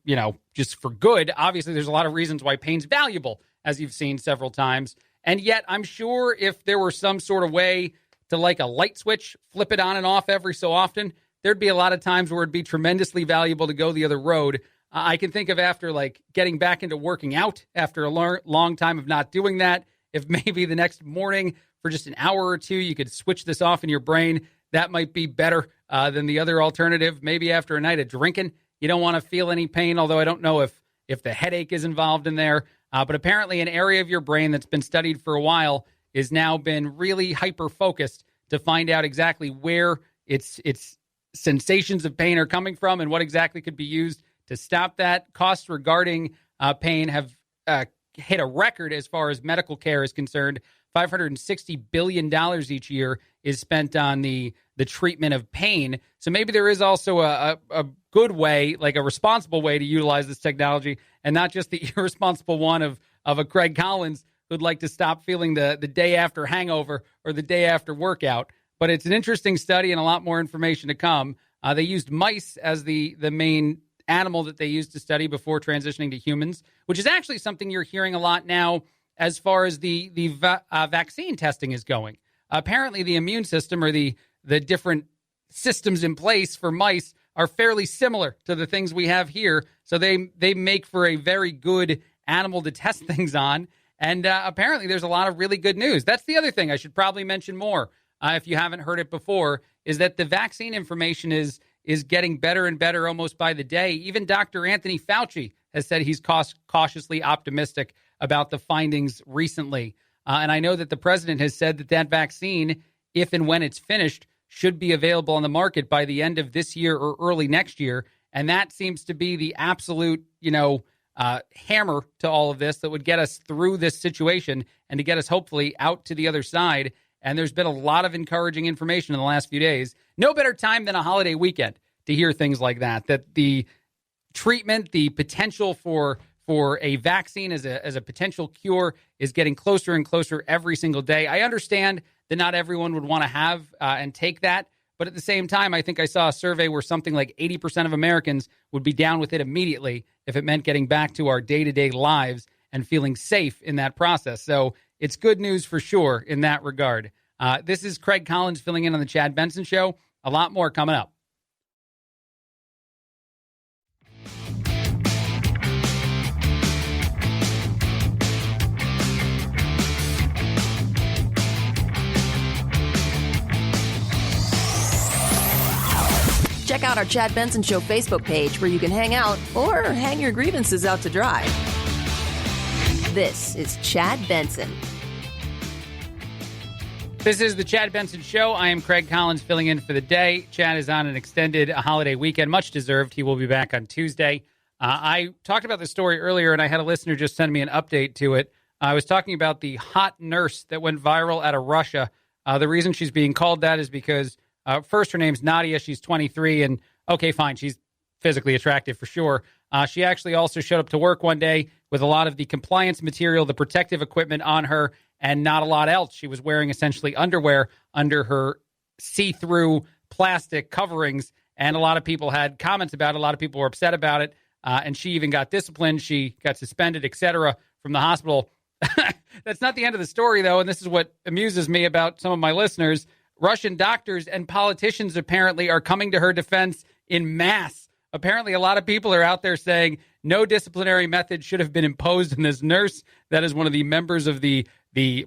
Speaker 2: just for good. Obviously, there's a lot of reasons why pain's valuable, as you've seen several times. And yet, I'm sure if there were some sort of way to, like a light switch, flip it on and off every so often, there'd be a lot of times where it'd be tremendously valuable to go the other road. I can think of after, like, getting back into working out after a long time of not doing that. If maybe the next morning for just an hour or two, you could switch this off in your brain, that might be better than the other alternative. Maybe after a night of drinking, you don't want to feel any pain, although I don't know if the headache is involved in there. But apparently an area of your brain that's been studied for a while is now been really hyper-focused to find out exactly where its sensations of pain are coming from and what exactly could be used to stop that. Costs regarding pain have hit a record as far as medical care is concerned. $560 billion each year is spent on the treatment of pain. So maybe there is also a good way, like a responsible way to utilize this technology, and not just the irresponsible one of a Craig Collins who'd like to stop feeling the day after hangover or the day after workout. But it's an interesting study and a lot more information to come. They used mice as the main animal that they used to study before transitioning to humans, which is actually something you're hearing a lot now as far as the vaccine testing is going. Apparently, the immune system or the different systems in place for mice are fairly similar to the things we have here. So they make for a very good animal to test things on. And apparently, there's a lot of really good news. That's the other thing I should probably mention more, if you haven't heard it before, is that the vaccine information is getting better and better almost by the day. Even Dr. Anthony Fauci has said he's cautiously optimistic about the findings recently. And I know that the president has said that vaccine, if and when it's finished, should be available on the market by the end of this year or early next year. And that seems to be the absolute, hammer to all of this that would get us through this situation and to get us hopefully out to the other side. And there's been a lot of encouraging information in the last few days. No better time than a holiday weekend to hear things like that the treatment, the potential for a vaccine as a potential cure is getting closer and closer every single day. I understand that not everyone would want to have and take that. But at the same time, I think I saw a survey where something like 80% of Americans would be down with it immediately if it meant getting back to our day-to-day lives and feeling safe in that process. So it's good news for sure in that regard. This is Craig Collins filling in on the Chad Benson Show. A lot more coming up.
Speaker 1: Check out our Chad Benson Show Facebook page where you can hang out or hang your grievances out to dry. This is Chad Benson.
Speaker 2: This is the Chad Benson Show. I am Craig Collins filling in for the day. Chad is on an extended holiday weekend, much deserved. He will be back on Tuesday. I talked about this story earlier, and I had a listener just send me an update to it. I was talking about the hot nurse that went viral out of Russia. The reason she's being called that is because first, her name's Nadia. She's 23, and okay, fine. She's physically attractive for sure. She actually also showed up to work one day with a lot of the compliance material, the protective equipment on her, and not a lot else. She was wearing essentially underwear under her see-through plastic coverings, and a lot of people had comments about it. A lot of people were upset about it, and she even got disciplined. She got suspended, etc., from the hospital. That's not the end of the story, though, and this is what amuses me about some of my listeners. Russian doctors and politicians apparently are coming to her defense in mass. Apparently, a lot of people are out there saying no disciplinary method should have been imposed on this nurse. That is one of the members of the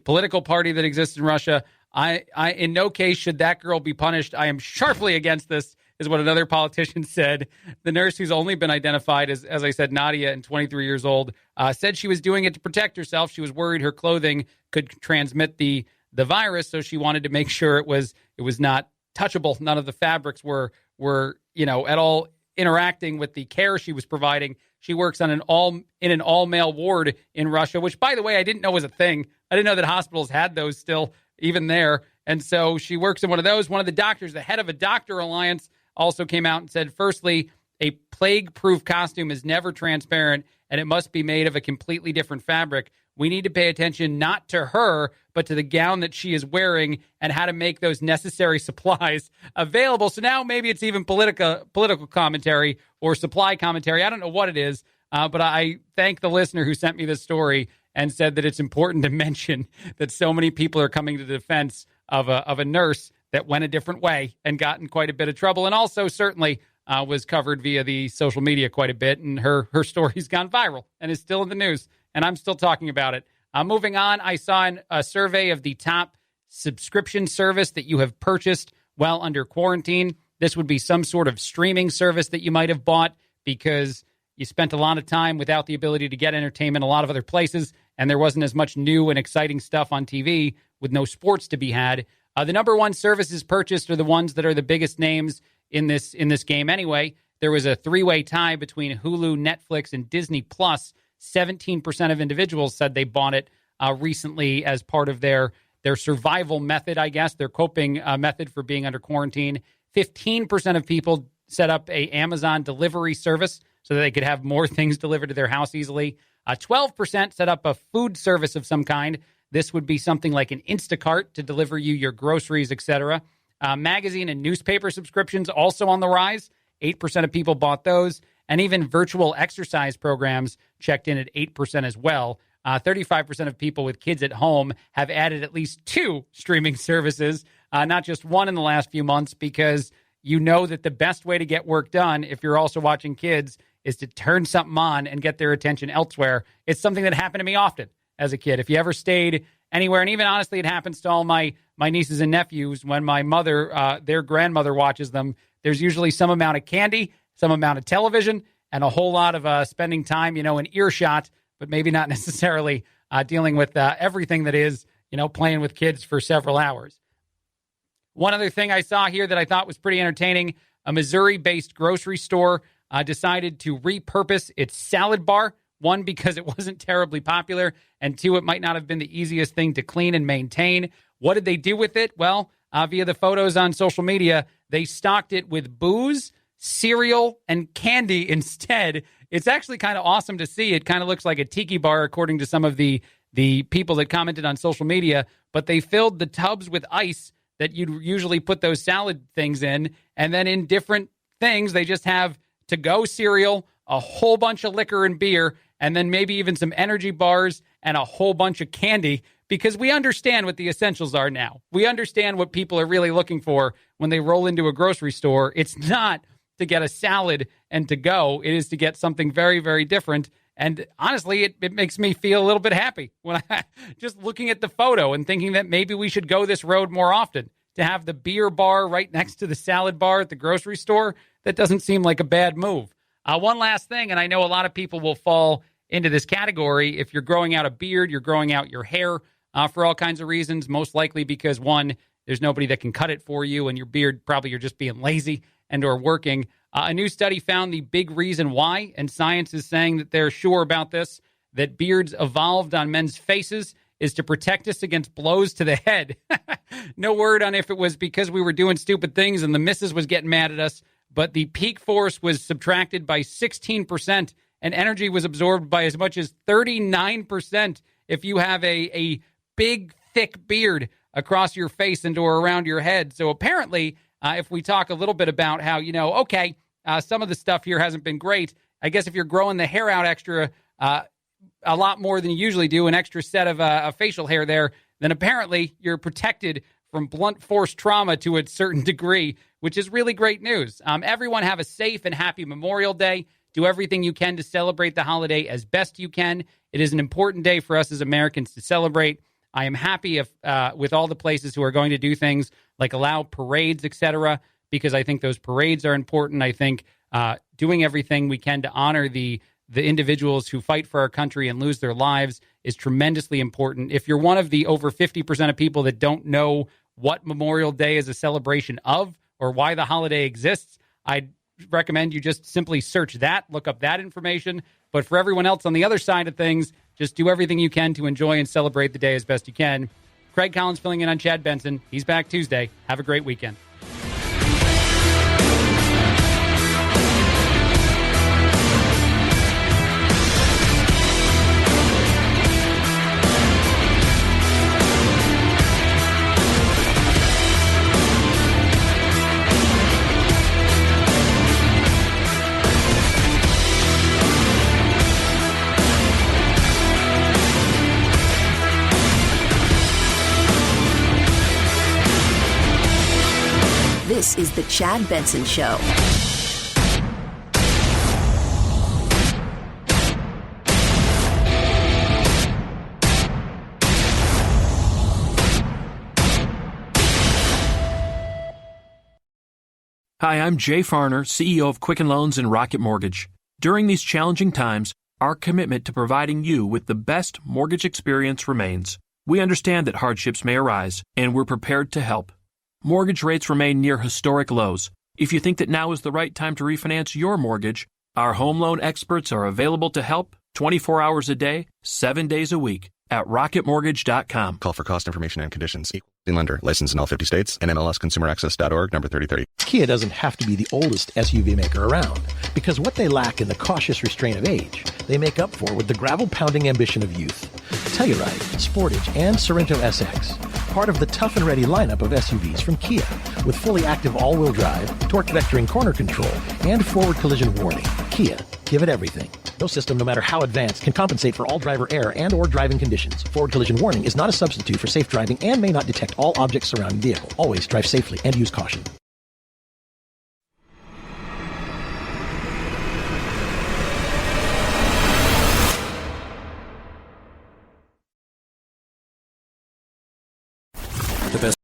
Speaker 2: political party that exists in Russia. I in no case should that girl be punished. I am sharply against this, is what another politician said. The nurse, who's only been identified as I said, Nadia, and 23 years old, said she was doing it to protect herself. She was worried her clothing could transmit the virus, so she wanted to make sure it was not touchable. None of the fabrics were at all interacting with the care she was providing. She works on an all-male ward in Russia, which, by the way, I didn't know was a thing. I didn't know that hospitals had those still, even there. And so she works in one of those. One of the doctors, the head of a doctor alliance, also came out and said, firstly, A plague-proof costume is never transparent, and it must be made of a completely different fabric. We need to pay attention not to her, but to the gown that she is wearing and how to make those necessary supplies available. So now maybe it's even political commentary or supply commentary. I don't know what it is, but I thank the listener who sent me this story and said that it's important to mention that so many people are coming to the defense of a nurse that went a different way and got in quite a bit of trouble, and also certainly was covered via the social media quite a bit, and her story's gone viral and is still in the news, and I'm still talking about it. Moving on, I saw a survey of the top subscription service that you have purchased while under quarantine. This would be some sort of streaming service that you might have bought because you spent a lot of time without the ability to get entertainment a lot of other places, and there wasn't as much new and exciting stuff on TV with no sports to be had. The number one services purchased are the ones that are the biggest names in this game anyway. There was a three-way tie between Hulu, Netflix, and Disney+. 17% of individuals said they bought it recently as part of their survival method, I guess, their coping method for being under quarantine. 15% of people set up a Amazon delivery service so that they could have more things delivered to their house easily. 12% set up a food service of some kind. This would be something like an Instacart to deliver you your groceries, etc. Magazine and newspaper subscriptions also on the rise. 8% of people bought those. And even virtual exercise programs checked in at 8% as well. 35% of people with kids at home have added at least 2 streaming services, not just one in the last few months, because you know that the best way to get work done, if you're also watching kids, is to turn something on and get their attention elsewhere. It's something that happened to me often as a kid. If you ever stayed anywhere, and even honestly, it happens to all my nieces and nephews, when my mother, their grandmother watches them, there's usually some amount of candy, some amount of television, and a whole lot of spending time, in earshot, but maybe not necessarily dealing with everything that is, playing with kids for several hours. One other thing I saw here that I thought was pretty entertaining, a Missouri-based grocery store decided to repurpose its salad bar. 1, because it wasn't terribly popular, and 2, it might not have been the easiest thing to clean and maintain. What did they do with it? Well, via the photos on social media, they stocked it with booze, cereal, and candy instead. It's actually kind of awesome to see. It kind of looks like a tiki bar, according to some of the people that commented on social media, but they filled the tubs with ice that you'd usually put those salad things in, and then in different things, they just have to-go cereal, a whole bunch of liquor and beer, and then maybe even some energy bars and a whole bunch of candy, because we understand what the essentials are now. We understand what people are really looking for when they roll into a grocery store. It's not to get a salad and to go. It is to get something very, very different. And honestly, it makes me feel a little bit happy when I just looking at the photo and thinking that maybe we should go this road more often. To have the beer bar right next to the salad bar at the grocery store, that doesn't seem like a bad move. One last thing, and I know a lot of people will fall into this category. If you're growing out a beard, you're growing out your hair for all kinds of reasons, most likely because, 1, there's nobody that can cut it for you, and your beard, probably you're just being lazy and or working. A new study found the big reason why, and science is saying that they're sure about this, that beards evolved on men's faces is to protect us against blows to the head. No word on if it was because we were doing stupid things and the missus was getting mad at us, but the peak force was subtracted by 16%, and energy was absorbed by as much as 39% if you have a big, thick beard across your face and or around your head. So apparently, if we talk a little bit about how, some of the stuff here hasn't been great, I guess if you're growing the hair out extra, a lot more than you usually do, an extra set of facial hair there, then apparently you're protected from blunt force trauma to a certain degree, which is really great news. Everyone have a safe and happy Memorial Day. Do everything you can to celebrate the holiday as best you can. It is an important day for us as Americans to celebrate. I am happy with all the places who are going to do things like allow parades, etc., because I think those parades are important. I think doing everything we can to honor the individuals who fight for our country and lose their lives is tremendously important. If you're one of the over 50% of people that don't know what Memorial Day is a celebration of or why the holiday exists, I'd recommend you just simply search that, look up that information. But for everyone else on the other side of things, just do everything you can to enjoy and celebrate the day as best you can. Craig Collins filling in on Chad Benson. He's back Tuesday. Have a great weekend.
Speaker 1: Chad Benson Show.
Speaker 14: Hi, I'm Jay Farner, CEO of Quicken Loans and Rocket Mortgage. During these challenging times, our commitment to providing you with the best mortgage experience remains. We understand that hardships may arise, and we're prepared to help. Mortgage rates remain near historic lows. If you think that now is the right time to refinance your mortgage, our home loan experts are available to help 24 hours a day, 7 days a week at rocketmortgage.com.
Speaker 15: Call for cost information and conditions. Equal lender. Licensed in all 50 states. NMLSConsumerAccess.org, number 3030.
Speaker 7: Kia doesn't have to be the oldest SUV maker around, because what they lack in the cautious restraint of age, they make up for with the gravel-pounding ambition of youth. Telluride, Sportage, and Sorento SX, part of the tough and ready lineup of SUVs from Kia, with fully active all-wheel drive, torque vectoring corner control, and forward collision warning. Kia, give it everything. No system, no matter how advanced, can compensate for all driver error and or driving conditions. Forward collision warning is not a substitute for safe driving and may not detect all objects surrounding the vehicle. Always drive safely and use caution.
Speaker 14: The best